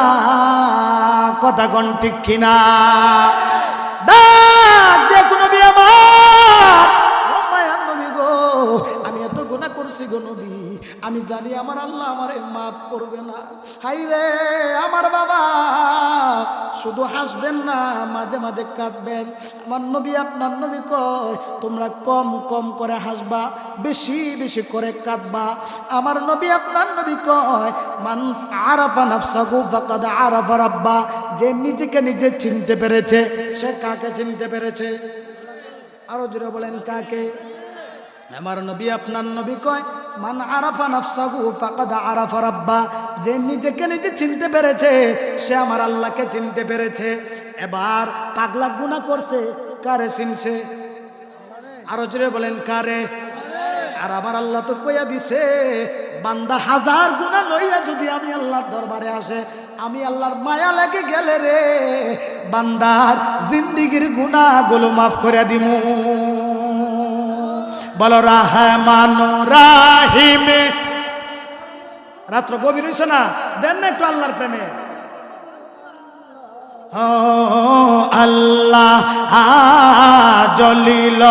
কথা কোন ঠিক কিনা ডাক দেখো নবী আমার ও মায়ার নবী গো আমি এত গুনাহ করছি গো নবী আমি জানি আমার আল্লাহ আমারে মাফ করবে না হাই রে আমার বাবা শুধু হাসবেন না মাঝে মাঝে কাঁদবেন আমার নবী আপনার নবী কয় তোমরা কম কম করে হাসবা বেশি বেশি করে কাঁদবা আমার নবী আপনার নবী কয় মান আরাফা নাফসাহু ফাকাদ আরাফা রাব্বা যে নিজেকে নিজে চিনতে পেরেছে সে কাকে চিনতে পেরেছে আরো জোরে বলেন কাকে আমার নবী আপনার নবী কয় মান আরাফা নাফসাহু ফাকাদ আরাফা রাব্বা যে নিজেকে নিজে চিনতে পেরেছে সে আমার আল্লাহকে চিনতে পেরেছে এবার পাগলা গুনাহ করছে কারে চিনছে আরো জোরে বলেন কারে আর আমার আল্লাহ তো কইয়া দিছে বান্দা হাজার গুনাহ লইয়া যদি আমি আল্লাহর দরবারে আসে আমি আল্লাহর মায়া লাগে গেলে রে বান্দার জিন্দেগীর গুনাহগুলো মাফ করে দিমু বলো রহমান রাহিমে রাত্র গভীর হইছে না দেন না একটু আল্লাহর প্রেমে ও আল্লাহ জলিল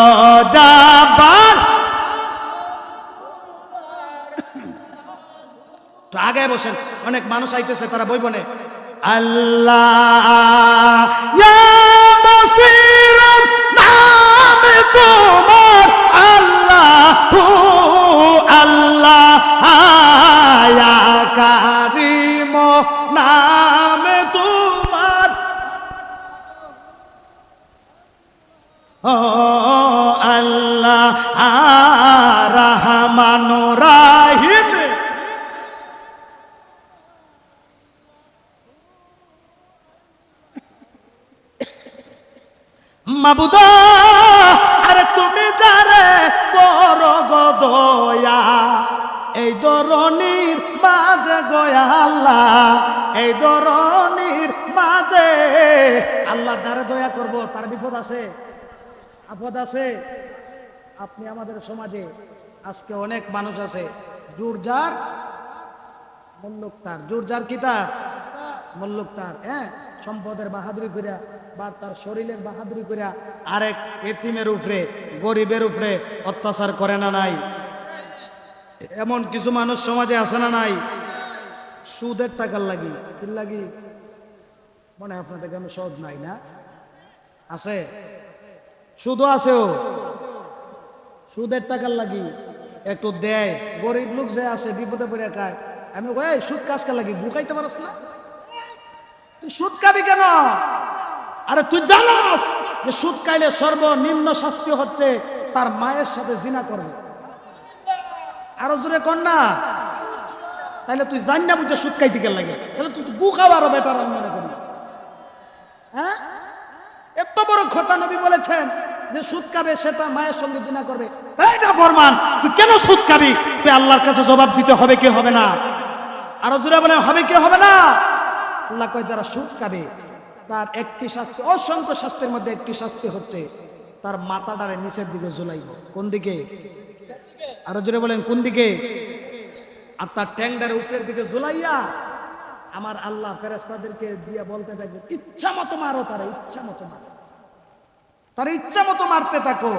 জাবাল তো আগে বসেন অনেক মানুষ আইতেছে তারা বইব না আল্লাহ ইয়া বসির নামে তোমার আল্লাহু আল্লাহ ইয়া কারীম নামে তোমার ও আল্লাহ রহমান রাহিম মাবুদা আরে তুমি যারে করো গো দয়া এই ধরনীর মাঝে গয়া আল্লাহ এই ধরনীর মাঝে আল্লাহ যারে দয়া করব তার বিপদ আছে আপদ আছে আপনি আমাদের সমাজে আজকে অনেক মানুষ আছে জোর যার মল্লুক তার, জোর যার কি তার মল্লুক তার, হ্যাঁ, সম্পদের বাহাদুরি করিয়া বা তার শরীরের বাহাদুরি করিয়া আরেক এতিমের উপরে গরিবের উপরে অত্যাচার করে না নাই? এমন কিছু মানুষ সমাজে আছে না নাই? সুদের টাকার লাগি কি লাগি মনে হয় আপনাদের কেন সহজ নাই না? আছে, সুদও আছে, ও সুদের টাকার লাগি একটু দেয়, গরিব লোক যে আছে বিপদে পড়ে খায়, আমি ওই সুদ কাজকার লাগি বুকাইতে পারস না, তুই সুদ খাবি কেন? আরে তুই জানাস যে সুদ খাইলে সর্বনিম্ন শাস্তি হচ্ছে তার মায়ের সাথে জিনা করবে। আরো জোরে কর না। তাহলে তুই জান না বুঝে সুদ খাইতে গেল লাগে, তাহলে তুই গু খাওয়ারও বেটার আমি মনে করি। হ্যাঁ, এত বড় কথা নবী বলেছেন যে সুদ খাবে সে তার মায়ের সঙ্গে জিনা করবে, এইটা প্রমাণ। তুই কেন সুদ খাবি? তুই আল্লাহর কাছে জবাব দিতে হবে কি হবে না? আরো জোরে বলে হবে কি হবে না? আল্লাহ কয় যারা সুদ খাবে তার একটি শাস্তি, অসংখ্য শাস্তির মধ্যে একটি শাস্তি হচ্ছে তার মাথাটারে নিচের দিকে ঝুলাইব। কোন দিকে? আরো জোরে বলেন কোন দিকে? আর তার ট্যাংটারে উপরের দিকে ঝুলাইয়া আমার আল্লাহ ফেরেশতাদেরকে দিয়ে বলতে থাকবে ইচ্ছা মতো মারো তারে, ইচ্ছা মতো মারো তার, ইচ্ছা মতো মারতে থাকো।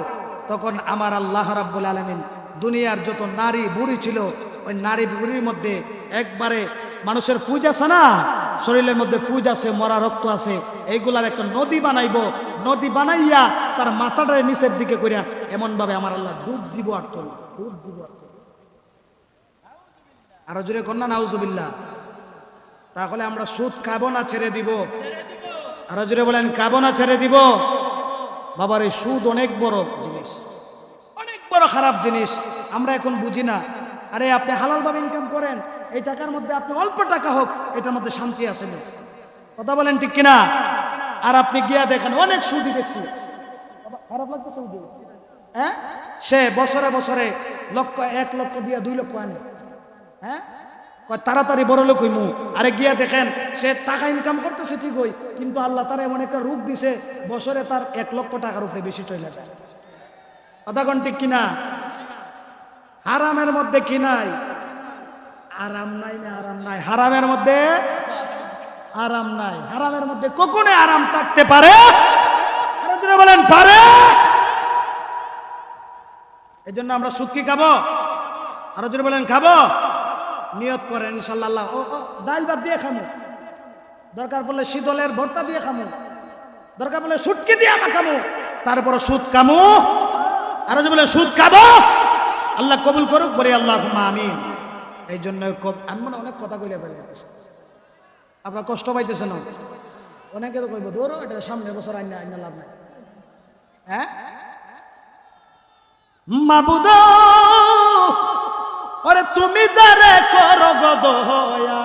তখন আমার আল্লাহ রাব্বুল আলামিন দুনিয়ার যত নারী বুড়ি ছিল ওই নারী বুড়ির মধ্যে একবারে মানুষের ফুজ আছে না, শরীরের মধ্যে ফুজ আছে, মরা রক্ত আছে, এইগুলার একটা নদী বানাইবো, নদী বানাইয়া তার মাথাটারে নিচের দিকে করিয়া এমন ভাবে আমার আল্লাহ ডুব দিব আর তোল, ডুব দিব আর তোল। আরো জোরে কন্যা নাউজুবিল্লাহ। তাহলে আমরা সুদ খাবো না ছেড়ে দিব? আরো জোরে বলেন খাবো না ছেড়ে দিব? বাবার এই সুদ অনেক বড় জিনিস, অনেক বড় খারাপ জিনিস, আমরা এখন বুঝি না। আরে আপনি হালাল ভাবে ইনকাম করেন, এই টাকার মধ্যে আপনি অল্প টাকা হোক এটার মধ্যে শান্তি আছে না? কথা বলেন ঠিক কিনা? আর আপনি গিয়া দেখেন অনেক সুদী দেখছি, খারাপ লাগতেছে, হ্যাঁ, সে বছরে বছরে লক্ষ 1 লক্ষ দিয়ে 2 লক্ষ আনে, হ্যাঁ, তাড়াতাড়ি বড় লোক হইমু। আরে গিয়া দেখেন সে টাকা ইনকাম করতেছে ঠিকই, কিন্তু আল্লাহ তার এমন একটা রূপ দিছে বছরে তার 1 লক্ষ টাকার উপরে বেশি চলে যায়। কথা কোন ঠিক কিনা? হারামের মধ্যে কি নাই? আরাম নাই না? আরাম নাই হারামের মধ্যে, আরাম নাই হারামের মধ্যে। কখনো আরাম থাকতে পারে? বলেন পারে? এই জন্য আমরা সুদ কি খাবো? আরো জোরে বলেন খাবো। নিয়ত করেন ইনশাআল্লাহ, ও ডাল ভাত দিয়ে খামু, দরকার পড়লে শীতলের ভর্তা দিয়ে খামু, দরকার পড়লে সুটকি দিয়ে আমা খামু, তারপর সুদ খামু। আরো যে বলে সুদ খাবো, আল্লাহ কবুল করুক, বলি আল্লাহুম্মা আমিন। এই জন্য আমি মনে অনেক কথা কইলে ফেলে আপনার কষ্ট পাইতেছেন, অনেকে তো কইব ধরো এটা সামনের বছর আইনা আইনা লাভ নাই। হ্যাঁ মাবুদ, ওরে তুমি যারে করো গো দয়া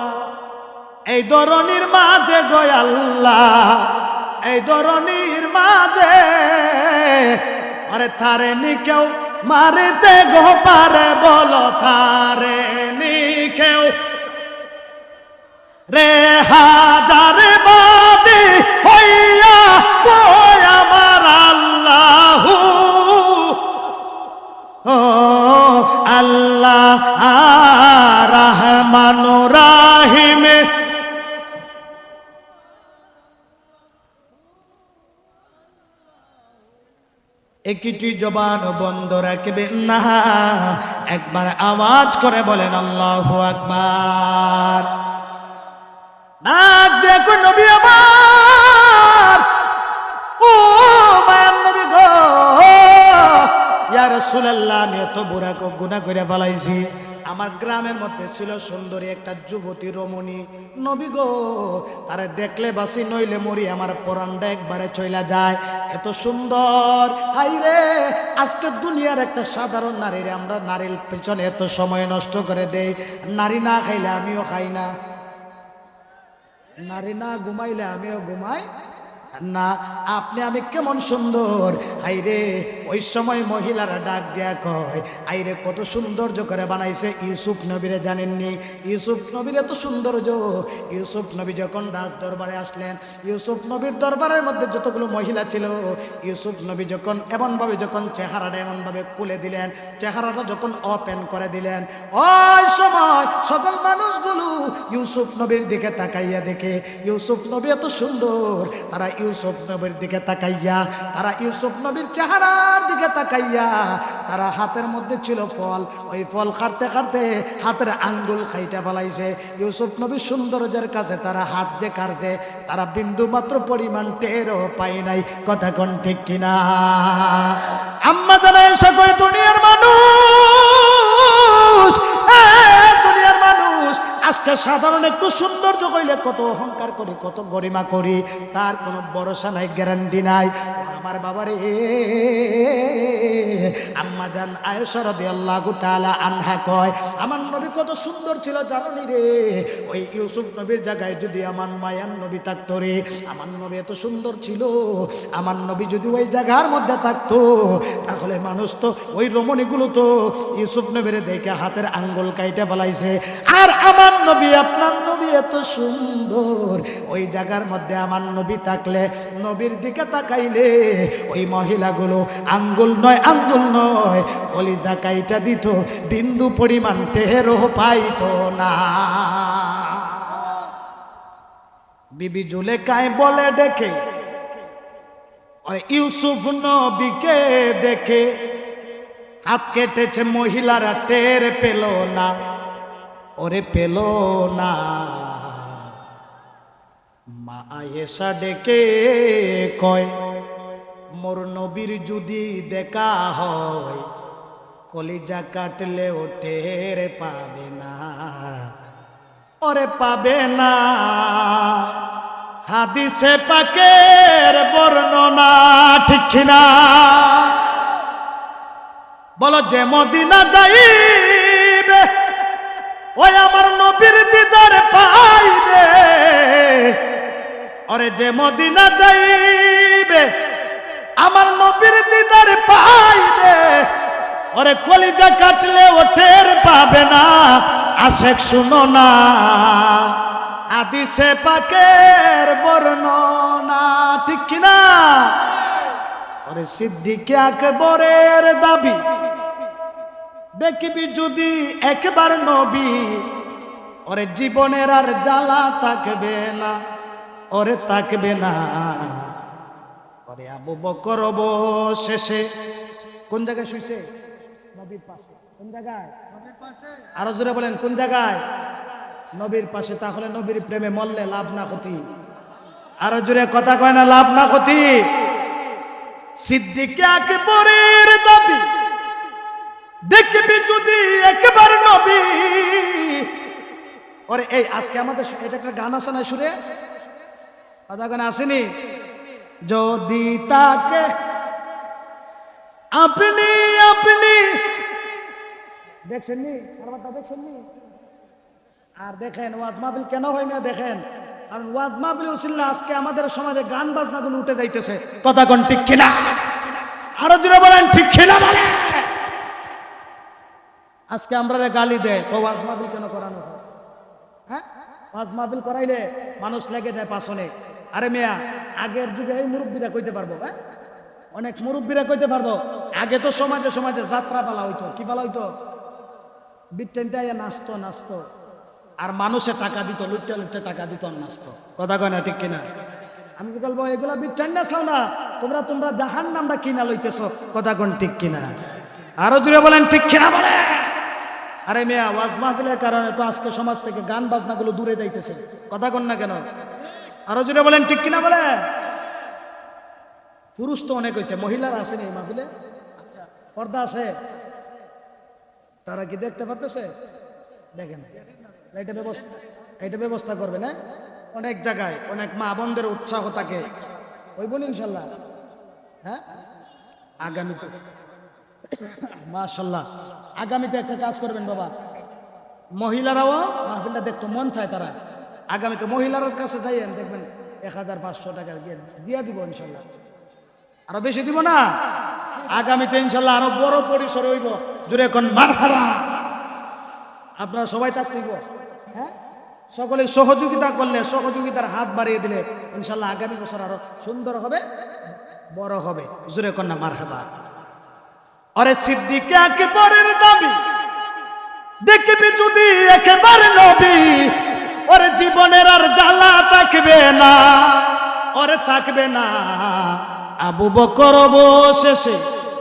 এই ধরনীর মাঝে গো আল্লাহ, এই ধরনীর মাঝে, আরে তারে নি কেউ মারিতে গো পারে, বলো তারে নি কেউ রে হাজার বাদী হইয়া কই আমার আল্লাহ, ও আল্লাহ রহমান রাহিম। একটি জবান বন্ধ রাখবেন না, একবার আওয়াজ করে বলেন আল্লাহু আকবার। নাক দেখো নবী আমার, ও মায়ার নবী গো, ইয়া রাসূলুল্লাহ আমি এত বুড়া গুনাহ করে ফেলাইছি। আমার গ্রামের মধ্যে ছিল সুন্দরী একটা যুবতী রমণী, নবী গো তারে দেখলে বাসি নইলে মরি, আমার পরানটা একবারে চইলা যায়, এত সুন্দর। হাই রে, আজকে দুনিয়ার একটা সাধারণ নারীরে আমরা নারীর পেছনে এত সময় নষ্ট করে দেই। নারী না খাইলে আমিও খাই না, নারী না ঘুমাইলে আমিও ঘুমাই, না আপনি আমি কেমন সুন্দর। হাইরে ওই সময় মহিলারা ডাক দেয়া কয়, আইরে কত সৌন্দর্য করে বানাইছে ইউসুফ নবীরে, জানেননি? ইউসুফ নবীর এত সৌন্দর্য। ইউসুফ নবী যখন রাজ দরবারে আসলেন, ইউসুফ নবীর দরবারের মধ্যে যতগুলো মহিলা ছিল, ইউসুফ নবী যখন এমনভাবে যখন চেহারাটা এমনভাবে খুলে দিলেন, চেহারাটা যখন ওপেন করে দিলেন, ওই সময় সকল মানুষগুলো ইউসুফ নবীর দিকে তাকাইয়া দেখে ইউসুফ নবী এত সুন্দর। তারা ইউসুফ নবীর দিকে তাকাইয়া, তারা ইউসুফ নবীর চেহারার দিকে তাকাইয়া, তারা হাতের মধ্যে ছিল ফল, ওই ফল খাটতে খাটতে হাতের আঙ্গুল খাইটা ফেলাইছে। ইউসুফ নবীর সৌন্দর্যের কাছে তারা হাত যে কাটছে, তারা বিন্দু মাত্র পরিমাণ টেরও পায় নাই। কথা কোন ঠিক কিনা? আম্মা জানাই সকল দুনিয়ার মানুষ, দুনিয়ার মানুষ আজকে সাধারণ একটু সৌন্দর্য কইলে কত অহংকার করি, কত গরিমা করি, তার কোনো ভরসা নাই, গ্যারান্টি নাই। আমার বাবারে, আম্মা জান আয়েশা রাদিয়াল্লাহু তাআলা আনহা কয়, আমার নবী কত সুন্দর ছিল জানি রে। ওই ইউসুফ নবীর জায়গায় যদি আমার মায়ার নবী থাকতো রে, আমার নবী এত সুন্দর ছিল, আমার নবী যদি ওই জায়গার মধ্যে থাকতো, তাহলে মানুষ তো ওই রমণীগুলো তো ইউসুফ নবীরে দেখে হাতের আঙ্গুল কাইটা ফেলাইছে। আর আমার নবী, আপনার নবী এত সুন্দর, ওই জায়গার মধ্যে আমার নবী থাকলে, নবীর দিকে তাকাইলে ওই মহিলাগুলো আঙ্গুল নয়, আঙ্গুল নয়, কলিজা কাইটা দিত, বিন্দু পরিমাণ টেরও পাইতো না। বিবি জুলেখায় বলে ডেকে, আর ইউসুফ নবীকে দেখে হাত কেটেছে মহিলারা, টের পেল না, ওরে পেল না। মা আয়েশা ডেকে কয়, মোর নবীর যদি দেখা হয়, কলিজা কাটলেও টের পাবে না, ওরে পাবে না। হাদিসে পাকের বর্ণনা, ঠিক না? বলো যে মদিনা যাইবে, ওই আমার নবীর দিদার পাইবে। ওরে যে মদিনা যাইবে, আমার নবীর দিদার পাইবে, ওরে কলিজা কাটলে ও টের পাবে না। আশেক শুনো না, হাদিসে পাকের বর্ণনা, ঠিক কিনা? ওরে সিদ্দিক আকবরের দাবি, দেখবি যদি একবার নবী, ওরে জীবনের আর জ্বালা থাকবে না, ওরে থাকবে না। ওরে আবু বকর শেষে কোন জায়গায় শুইছে? নবীর পাশে। কোন জায়গায়? নবীর পাশে। আরো জোরে বলেন, কোন জায়গায়? নবীর পাশে। তাহলে নবীর প্রেমে মরলে লাভ না ক্ষতি? আরো জোরে কথা কয় না, লাভ না ক্ষতি? সিদ্দিক আকবরের দাবি, দেখবি যদি একবার নবী। ওরে এই আজকে আমাদের এটা একটা গান আছে না সুরে, কথা গান আসেনি? যদি তাকে আপনি আপনি দেখছেননি, দেখছেননি? আর দেখেন ওয়াজ মাহফিল কেন হয় না, দেখেন কারণ ওয়াজ মাহফিল ছিল না, আজকে আমাদের সমাজে গান বাজনাগুলো উঠে যাইতেছে। কথা কোন ঠিক কিনা? আরো জোরে বলেন, ঠিক কিনা বলে? আজকে আমরা গালি দেয়, ওয়াজ মাহফিল কেন করানো হয়? হ্যাঁ, ওয়াজ মাহফিল করাইলে মানুষ লেগে যায় পাছনে। আরে মিয়া, আগের যুগে এই মুরব্বীরা কইতে পারবো, হ্যাঁ অনেক মুরব্বীরা কইতে পারবো, আগে তো সমাজে সমাজে যাত্রা পালা হইতো। কি পালা হইতো? বিট্টেনতে নাচতো নাচতো, আর মানুষে টাকা দিত, লুটতে লুটতে টাকা দিত, আর নাচতো। কথা কয় না, ঠিক কিনা? আমি কি বলবো, এগুলা বিট্টেন না চাও না, তোমরা তোমরা জাহান নামটা কিনা লইতেছ। কথা কোন ঠিক কিনা? আরো জুড়ে বলেন, ঠিক কিনা বলে? আরে মিয়া, ওয়াজ মাহফিলের কারণে তো আজকে সমাজ থেকে গান বাজনাগুলো দূরে যাইতেছে। কথা কোন না কেন? আরো জুড়ে বলেন, ঠিক কিনা বলে? পুরুষ তো অনেক হয়েছে, মহিলারা আসেনি এই মাহফিলে? পর্দা আছে, তারা কি দেখতে পারতেছে? দেখেন, এইটা ব্যবস্থা করবে না? অনেক জায়গায় অনেক মা বোনদের উৎসাহ থাকে, ওই বলি ইনশাল্লাহ। হ্যাঁ, আগামীতে মাশাল্লাহ, আগামীতে একটা কাজ করবেন বাবা, মহিলারাও মাহফিলটা দেখতে মন চায়, তারা আগামীতে মহিলার কাছে যাইয়েন, দেখবেন 1500 টাকা দিয়ে দিব ইনশাল্লাহ। আরো বেশি দিব না, আগামীতে ইনশাল্লাহ আরো বড় পরিসর হইব। জুড়ে কোন মারহাবা। আপনারা সবাই থাকতে হইব, হ্যাঁ, সকলে সহযোগিতা করলে, সহযোগিতার হাত বাড়িয়ে দিলে ইনশাল্লাহ আগামী বছর আরো সুন্দর হবে, বড় হবে। জুড়ে কোন মারহাবা। আরে সিদ্দিক আকবরের দাবি দেখবি যদি একেবারে নবী, ওরে জীবনের আর জ্বালা থাকবে না, ওরে থাকবে না। আবু বকর অবশেষে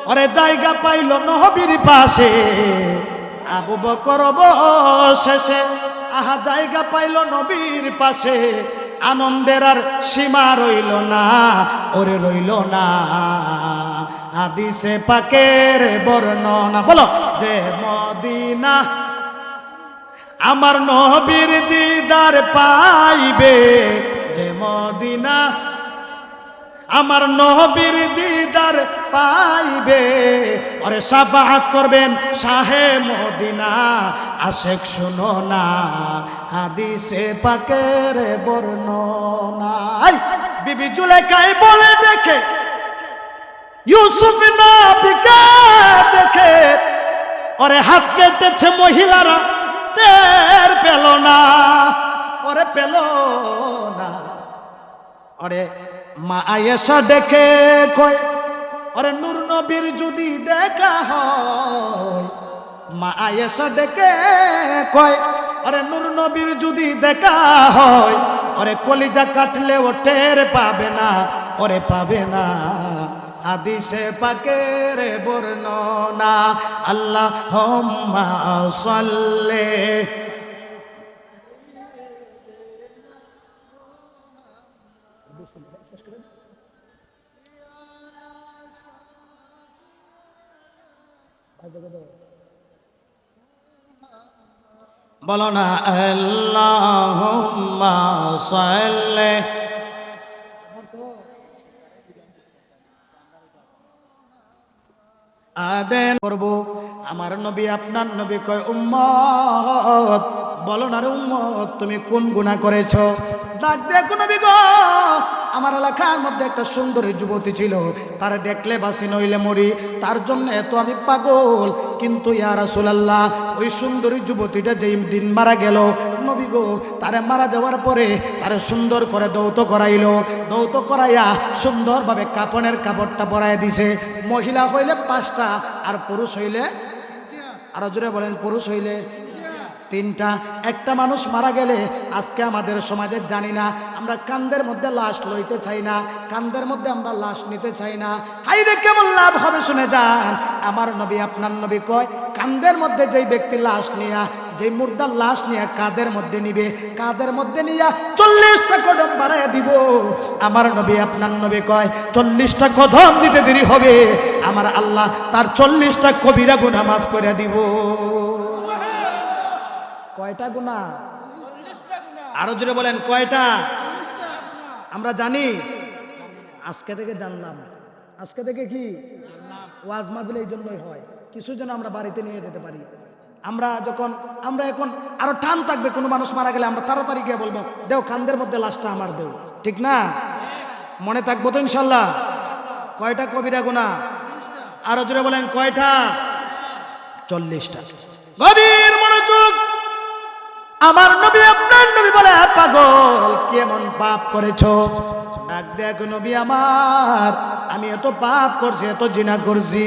ওরে জায়গা পাইল নবীর পাশে, আবু বকর অবশেষে আহা জায়গা পাইল নবীর পাশে। আনন্দের আর সীমা রইল না, ওরে রইল না। হাদিসে পাকের বর্ণনা বলো যে মদিনা আমার নবীর দিদার পাইবে, যে মদিনা আমার নবীর দিদার পাইবে। ওরে শাফাআত করবেন শাহে মদিনা, আশেক শুনো না হাদিসে পাকের বর্ণনা। বিবি জুলেখাই বলে দেখে ইউসুফ নবীকে দেখে, ওরে হাত কেটেছে মহিলারা টের পেল না, ওরে পেল না। ওরে মা আয়েশা দেখে কয়, ওরে নূর নবীর যদি দেখা হয়, মা আয়েশা দেখে কয়, ওরে নূর নবীর যদি দেখা হয়, ওরে কলিজা কাটলে ও টের পাবে না, ওরে পাবে না। হাদিসে পাকের বর্ণনা। আল্লাহুম্মা সাল্লি বলো না আল্লাহুম্মা সাল্লি। আদেন করব আমার নবী আপনার নবী কয় উম্মত বলো না রে উম্মত তুমি কোন গুনাহ করেছো? ডাক দেখো নবী গো, আমার এলাকার মধ্যে একটা সুন্দরী যুবতী ছিল, তারে দেখলে বাসি নইলে মরি, তার জন্য এত আমি পাগল। কিন্তু ইয়া রাসূলুল্লাহ ওই সুন্দরী যুবতীটা যেই দিন মারা গেল নবী গো, তারে মারা যাওয়ার পরে তারে সুন্দর করে দৌত করাইলো, দৌত করাইয়া সুন্দরভাবে কাপড়ের কাপড়টা পরাই দিছে। মহিলা হইলে 5টা আর পুরুষ হইলে, আরো জোরে বলেন, পুরুষ হইলে 3টা। একটা মানুষ মারা গেলে আজকে আমাদের সমাজে জানি না, আমরা কান্দের মধ্যে লাশ লইতে চাই না, কান্দের মধ্যে আমরা লাশ নিতে চাই না। হাইরে কেমন লাভ হবে শুনে যান। আমার নবী আপনার নবী কয় কান্দের মধ্যে যেই ব্যক্তি লাশ নিয়া, যেই মুর্দার লাশ নিয়া কাদের মধ্যে নিবে, কাদের মধ্যে নিয়া 40টা কদম বাড়াইয়া দিব। আমার নবী আপনার নবী কয় 40টা কদম দিতে দেরি হবে, আমার আল্লাহ তার 40টা কবিরা গুনাহ মাফ করে দিব। কয়টা গুনাহ? আরো জোরে বলেন কয়টা? আমরা জানি, আজকে থেকে জানলাম। আজকে থেকে কি ওয়াজ মাহফিল এই জন্যই হয়, কিছু যেন আমরা বাড়িতে নিয়ে যেতে পারি। আমরা এখন আরো টান থাকবে, কোনো মানুষ মারা গেলে আমরা তাড়াতাড়ি গিয়ে বলবো দেও কান্দের মধ্যে লাশটা আমার দেও, ঠিক না? মনে থাকবো তো ইনশাল্লাহ। কয়টা কবিরা গুনাহ? আরো জোরে বলেন কয়টা? 40টা। গভীর মনোযোগ। আমার নবী আপনার নবী বলে পাগল কেমন পাপ করেছো? ডাক দেখ নবী আমার, আমি এত পাপ করছি, এত জিনা করছি।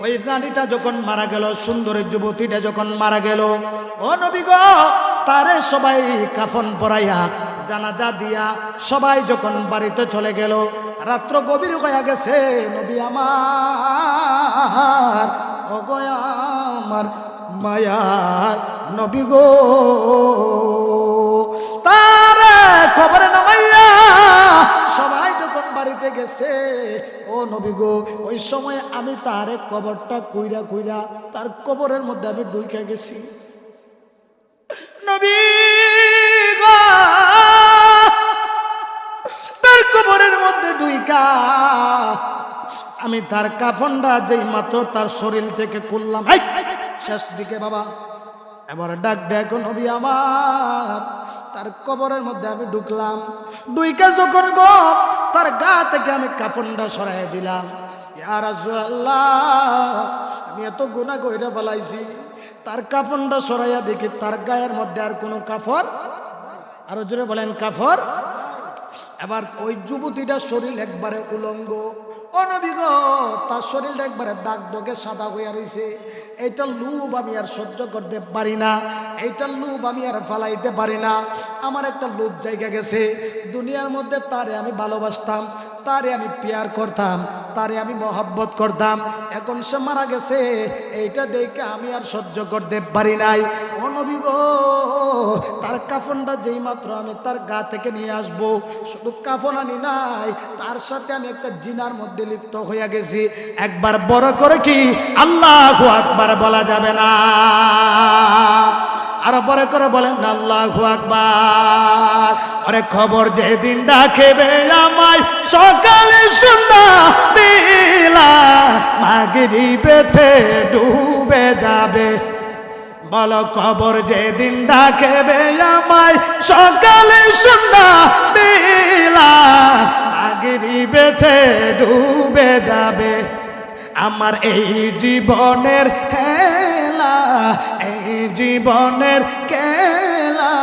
ওই নারীটা যখন মারা গেল, সুন্দরী যুবতীটা যখন মারা গেল, ও নবী গো, তারে সবাই কাফন পরাইয়া জানাজা দিয়া সবাই যখন বাড়িতে চলে গেল, রাত্র গভীর হয়ে গেছে। নবী আমার, ও গো আমার মায়ার নবী গো, তারে খবরে নামাইয়া সবাই যখন বাড়িতে গেছে, ও নবী গো, ওই সময় আমি তার কবরটা কইরা কইরা তার কবরের মধ্যে আমি ঢুকে গেছি। নবী গো, তার কবরের মধ্যে ঢুইকা আমি তার কাফনটা যেই মাত্র তার শরীর থেকে খুললাম, শেষ দিকে বাবা এবার ডাক দেখো নবী আমার, তার কবরের মধ্যে আমি ঢুকলাম, ঢুইকা যখন গো তার গা থেকে আমি কাফনটা সরাই দিলাম। ইয়া রাসূলুল্লাহ, আমি এত গুনাহ কইরা ফেলাইছি, তার কাফনটা সরাইয়া দেখি তার গায়ের মধ্যে আর কোনো কাফর, আরো জোরে বলেন কাফর। এবার ওই যুবতীটার শরীর একবারে উলঙ্গ, ও নবী গো তার শরীরটা একবারে দাগ দগে সাদা হইয়া রইছে। এইটার লুভ আমি আর সহ্য করতে পারি না, এইটার লুভ আমি আর ফালাইতে পারি না। আমার একটা লুভ জায়গা গেছে, দুনিয়ার মধ্যে তারে আমি ভালোবাসতাম, তারে আমি প্যার করতাম, তারে আমি মহব্বত করতাম, এখন সে মারা গেছে, এইটা দেখে আমি আর সহ্য করতে পারি নাই। ও নবী গো, তার কাফনটা যেই মাত্র আমি তার গা থেকে নিয়ে আসবো, শুধু কাফন আনি নাই, তার সাথে আমি একটা জিনার মধ্যে লিপ্ত হইয়া গেছি। একবার বড় করে কি আল্লাহু আকবার বলা যাবে না? আরো বড় করে বলেন না আল্লাহু আকবার। আরে খবর যেদিন ডাকবে আমায় সকালে সন্ধ্যা বেলা, মাগরিবেতে ডুবে যাবে। বলো খবর যেদিন ডাকবে আমায় সকালে সন্ধ্যা বেলা, মাগরিবেতে ডুবে যাবে। আমার এই জীবনের হেলা, এই জীবনের খেলা,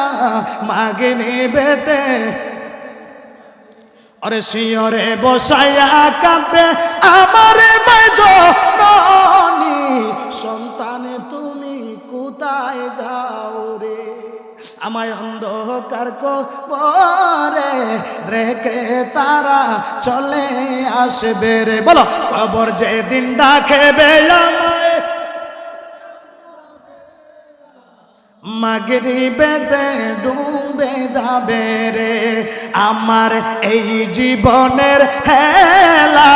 মাগরিবেতে আরে শিয়রে বসাইয়া কাঁদবে আমার মাইজননী, সন্তানে তুমি কোথায় যাও রে? আমায় অন্ধকার কবরে রেখে তারা চলে আসবে রে। বলো কবর যেদিন ডাকবে আমায় মাগরিবেতে ডুবে যাবে রে। আমার এই জীবনের হেলা,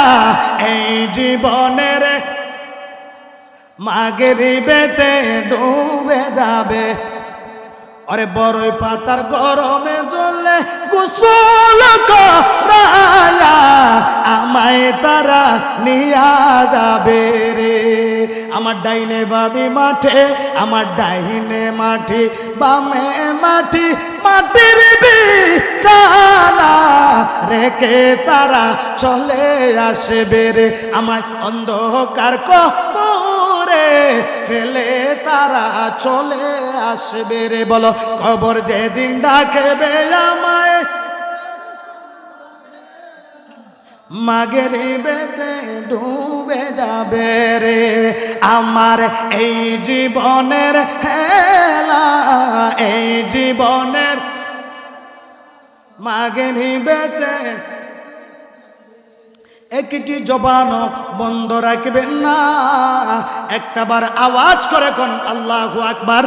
এই জীবনের মাগরিবেতে ডুবে যাবে। আরে বড়ই পাতার গরমে জ্বলে গোসল করায়া আমায় তারা নিয়া যাবে রে। আমার ডাইনে বামে মাঠে, আমার ডাইনে মাটি বামে মাটি, মাটির বিছানা রেখে তারা চলে আসবে রে। আমায় অন্ধকার কবরে ফেলে তারা চলে আসবে রে। বলো কবর যেদিন ডাকবে আমায় মাগরিবেতে ডুবে যাবে রে। আমার এই জীবনের হেলা, এই জীবনের মাগরিবেতে একটি জবান বন্ধ রাখবেন না। একটাবার আওয়াজ করে কোন আল্লাহু আকবার।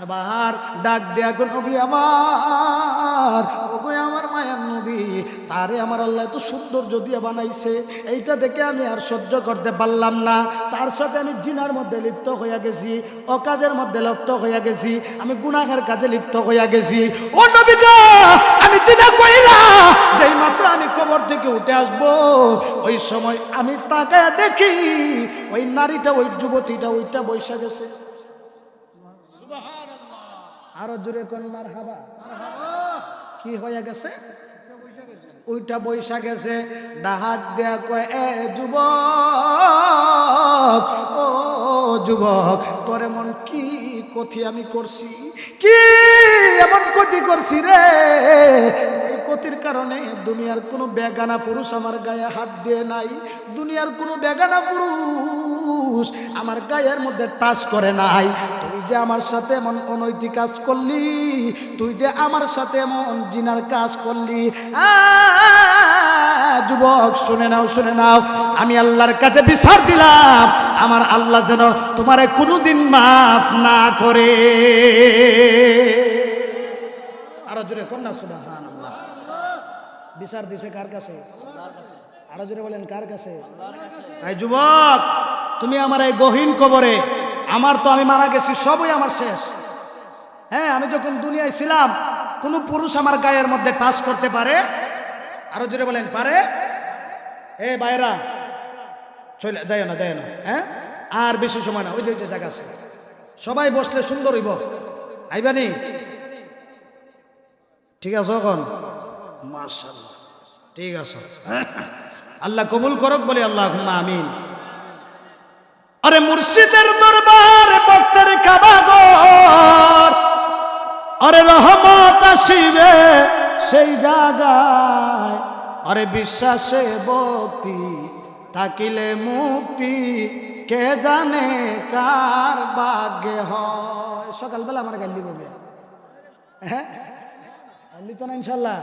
এবার ডাক দেয়া কোন নবী আমার, ওগো আমার মায়ার নবী, তারে আমার আল্লাহ এত সৌন্দর্য দিয়ে বানাইছে, এইটা দেখে আমি আর সহ্য করতে পারলাম না। তার সাথে আমি জিনার মধ্যে লিপ্ত হইয়া গেছি, অকাজের মধ্যে লিপ্ত হইয়া গেছি, আমি গুনাহের কাজে লিপ্ত হইয়া গেছি। ও নবী গো, আমি জিনা কইরা যেই মাত্র আমি কবর থেকে উঠে আসবো, ওই সময় আমি তাকায়া দেখি ওই নারীটা, ওই যুবতীটা ওইটা বৈশা গেছে। আরো জোরে কোন মারহাবা। কি হয়ে গেছে? ওইটা বৈশা গেছে। ডাক দেয়া কয়, এ যুবক, ও যুবক, তোর এমন কি ক্ষতি আমি করছি, কি এমন ক্ষতি করছি রে, সেই ক্ষতির কারণে দুনিয়ার কোনো বেগানা পুরুষ আমার গায়ে হাত দিয়ে নাই, দুনিয়ার কোনো বেগানা পুরুষ আমার গায়ের মধ্যে টাচ করে নাই। তুই যে আমার সাথে এমন অনৈতিক কাজ করলি, তুই যে আমার সাথে এমন জিনার কাজ করলি। যুবক শুনে নাও, শুনে নাও, আমি আল্লাহর কাছে বিচার দিলাম, আমার আল্লাহ যেন তোমারে কোনোদিন মাফ না করে। আরো জোরে কন্যা সুবহানাল্লাহ। বিচার দিছে কার কাছে? আরো জোরে বলেন কার কাছে? এই যুবক, তুমি আমার এই গহীন কবরে, আমার তো আমি মারা গেছি, সবই আমার শেষ। হ্যাঁ, আমি যখন দুনিয়ায় ছিলাম কোন পুরুষ আমার গায়ের মধ্যে টাচ করতে পারে? আরো জোরে বলেন পারে? এ বাইরা চলে যায় না, যায় না। হ্যাঁ, আর বেশি সময় না, ওই যে জায়গা আছে, সবাই বসলে সুন্দর হইব। আইবানি? ঠিক আছে এখন? মাশাআল্লাহ, ঠিক আছে। আল্লাহ কবুল করুক, বলি আল্লাহুম্মা আমিন। আরে মুর্শিদের দরবার, ভক্তের কাবাগর, আরে রহমত আসিবে সেই জায়গায়, আরে বিশ্বাসে ভক্তি থাকিলে মুক্তি, কে জানে কার ভাগ্যে হয়। সকালবেলা আমার গাল দিব, হ্যাঁ আনলি তো না ইনশাল্লাহ।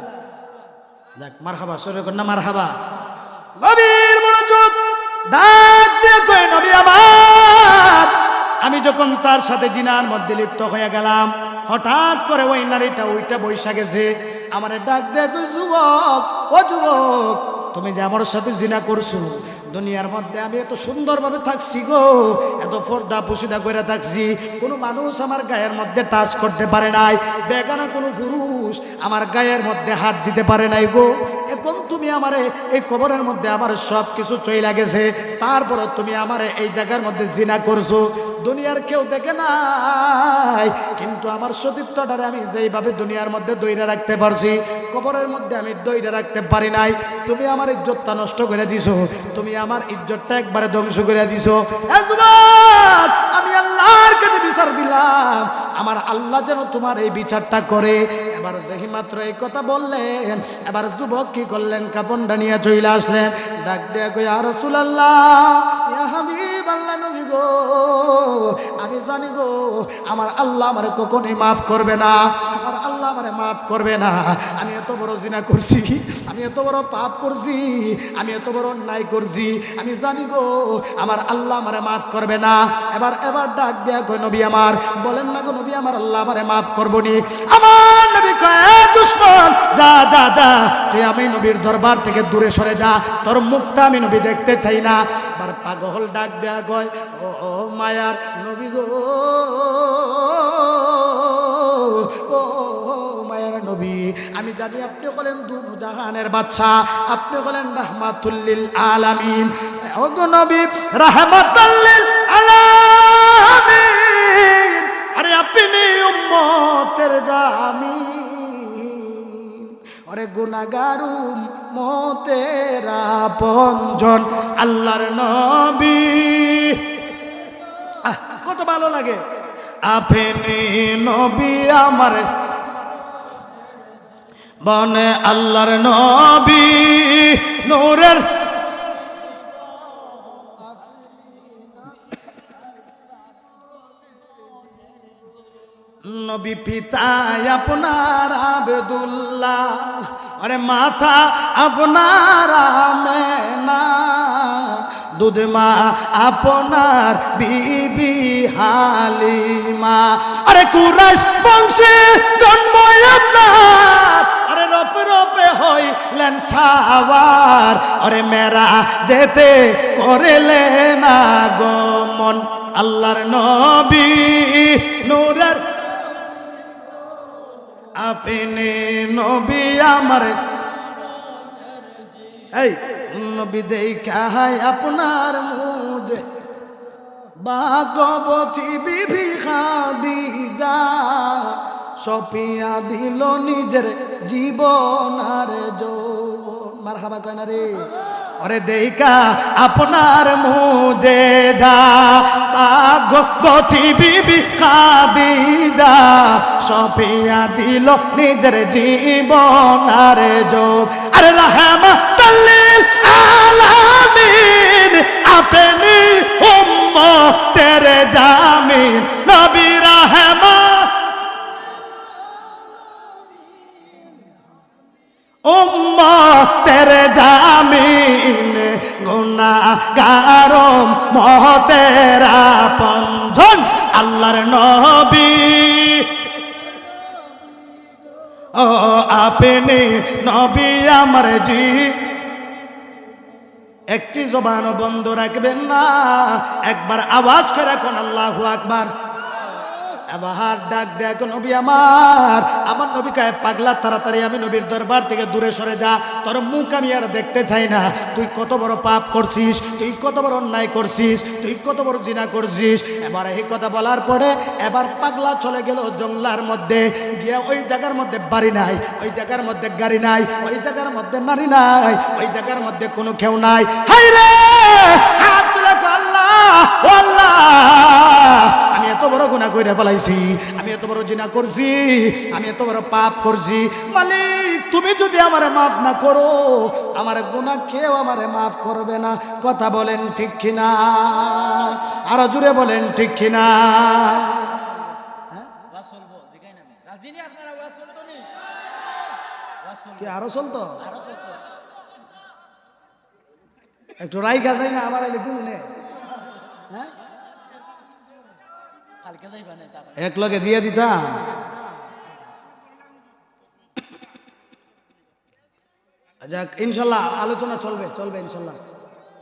দেখ মারহাবা, সরে কর না মারহাবা। গভীর মনোযোগ, ডাক দিয়ে কই নবী আমার। আমি যখন তার সাথে জিনার মধ্যে লিপ্ত হয়ে গেলাম, হঠাৎ করে ওই নারীটা ওইটা বৈশা গেছে, আমারে ডাক দিয়ে কই যুবক, ও যুবক, তুমি যে আমার সাথে জিনা করছো, দুনিয়ার মধ্যে আমি এত সুন্দরভাবে থাকছি গো, এত পর্দা পুশিদা করে থাকছি, কোনো মানুষ আমার গায়ের মধ্যে টাচ করতে পারে নাই, বেগানা কোনো পুরুষ আমার গায়ের মধ্যে হাত দিতে পারে নাই গো। এখন তুমি আমারে এই কবরের মধ্যে আমার সব কিছু চইলা গেছে, তারপরে তুমি আমারে এই জায়গার মধ্যে জিনা করছো, দুনিয়ার কেউ দেখে নাই, কিন্তু আমার সতীত্বটারে আমি যেইভাবে দুনিয়ার মধ্যে দইরা রাখতে পারছি, কবরের মধ্যে আমি দইরা রাখতে পারি নাই। তুমি আমার ইজ্জতটা নষ্ট করে দিছো, তুমি আমার ইজ্জতটা একবারে ধ্বংস করে দিছো। আমি আল্লাহর কাছে বিচার দিলাম, আমার আল্লাহ যেন তোমার এই বিচারটা করে। এবার যেই মাত্র এই কথা বললেন, এবার যুবক কি করলেন, কাপড়টা নিয়ে চলে আসলেন, ডাক দিয়ে কই ইয়া রাসূলুল্লাহ, ইয়া হাবিবাল্লাহ, নবী গো, আমি জানি গো আমার আল্লাহ আমারে কখনোই মাফ করবে না, আমার আল্লাহ আমারে মাফ করবে না। আমি এত বড় জিনা করছি, আমি এত বড় পাপ করছি, আমি এত বড় অন্যায় করছি, আমি জানি গো আমার আল্লাহ আমারে মাফ করবে না। এবার এবার ডাক দেয়া কই নবী আমার, বলেন না গো নবী আমার, আল্লাহ আমারে মাফ করবনি? আমার নবী কয়, এ দুশমন, যা যা যা, তুই আমি নবীর দরবার থেকে দূরে সরে যা, তোর মুখটা আমি নবী দেখতে চাই না। আবার পাগল ডাক দেয়া কয়, ও মায়ার নবী গো, ও মায়ার নবী, আমি জানি আপনি হলেন দুনো জাহানের বাদশা, আপনি হলেন রাহমাতুল লিল আলামিন। ও গো নবী, রাহমাতুল লিল আলামিন, আরে আপনি উম্মতের জামিন, আরে গুনাহগার উম্মতের আপনজন আল্লাহর নবী। কত ভালো লাগে, আপনি নবী আমার, বনে আল্লাহর নবী, নূরের নবী, পিতা আপনার আবেদুল্লাহ, আরে মাথা আপনার আমেনা, দুধ মা আপনার বিবি হালিমা, আরে কুরাইশ বংশে জন্ম আপনার, আরে রফে রফে হইলেন সাওয়ার, আরে মেরা যেতে করেলেন আগমন আল্লাহর নবী, নূরের আপনি নবী আমার। এই নবী দেখা আপনার মুজে ভাগবতী বিবি খাদিজা, সপিয়া দিল নিজের জীবন আর যৌবন। মারহাবা কয় না রে, আরে দেখা আপনার মুজে যা, ভাগবতী বিবি খাদিজা, সপিয়া দিল নিজের জীবন আর যৌবন। আরে রাহমাতুল লিল আলামিন, আপনি উম্মতের জামিন, নবী রাহমাত উম্মতের জামিন, গুনাহগার উম্মতের আপনজন আল্লাহর নবী। ও আপনি নবী আমার জি, একটি জবানও বন্ধ রাখবেন না, একবার আওয়াজ করে কোন আল্লাহু আকবার। এবার ডাক দেখ নবী আমার নবী কায় পাগলা, তাড়াতাড়ি আমি নবীর দরবার থেকে দূরে সরে যা, তোর মুখ আমি আর দেখতে চাই না। তুই কত বড় পাপ করছিস, তুই কত বড় অন্যায় করছিস, তুই কত বড় জিনা করছিস। এবার এই কথা বলার পরে এবার পাগলা চলে গেল জঙ্গলার মধ্যে গিয়ে। ওই জায়গার মধ্যে বাড়ি নাই, ওই জায়গার মধ্যে গাড়ি নাই, ওই জায়গার মধ্যে নারী নাই, ওই জায়গার মধ্যে কোনো কেউ নাই। হাই রে হাত তুলে আল্লাহ, আল্লাহ আমি এত বড় গুনাহ কইরা ফেলাইছি, আমি এত বড় জিনা করছি, আমি এত বড় পাপ করছি। মালিক তুমি যদি আমারে মাফ না করো, আমার গুনাহ কেউ আমারে মাফ করবে না। কথা বলেন ঠিক কিনা? আরো জোরে বলেন ঠিক কিনা? কি আরো চলতো? একটু রাইখা যাই না আমার আইলে তুমি নে, হ্যাঁ এক লগে দিয়ে দিতাম। যাক ইনশাল্লাহ আলোচনা চলবে চলবে ইনশাল্লাহ।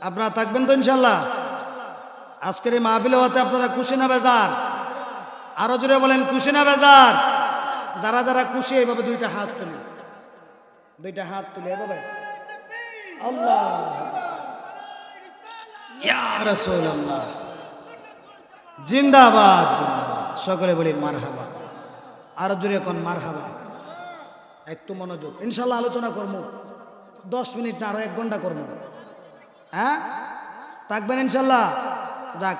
আপনারা থাকবেন তো ইনশাল্লাহ? আজকের এই মাহফিলে হতে আপনারা খুশি না বেজার? আরো জোরে বলেন খুশি না বেজার? যারা যারা খুশি এইভাবে দুইটা হাত তুলে, দুইটা হাত তুলে এভাবে আল্লাহ ইয়া রাসূলুল্লাহ জিন্দাবাদ জিন্দাবাদ। সকলে বলি মারহাবা। আরো জোরে কোন মারহাবা। একটু মনোযোগ, ইনশাল্লাহ আলোচনা করবো 10 মিনিট না আরো 1 ঘন্টা করবো। হ্যাঁ থাকবেন ইনশাল্লাহ? যাক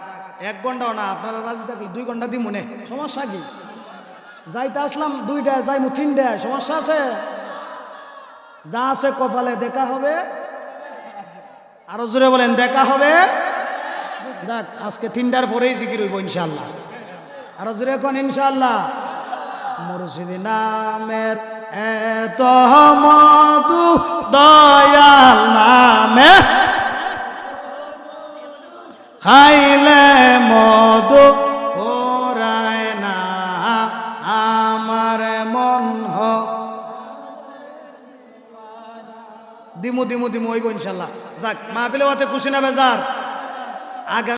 1 ঘন্টাও না, আপনারা রাজি থাকলে 2 ঘন্টা দিই মনে, সমস্যা কি? যাইতে আসলাম 2টায়, যাইমু 3টায়, সমস্যা আছে? যা আছে কপালে দেখা হবে। আরো জোরে বলেন দেখা হবে। দেখ আজকে 3টার পরেই জিকির হইব ইনশাআল্লাহ। আরো জোরে কোন ইনশাআল্লাহ। মুর্শিদ নামের এত মধু, দয়াল নামে খাইলে মধু পরায় না আমার মন। দিমু দিমু দিমু হইব ইনশাআল্লাহ। যাক মাহফিলে হতে খুশি না বেজার? আগামী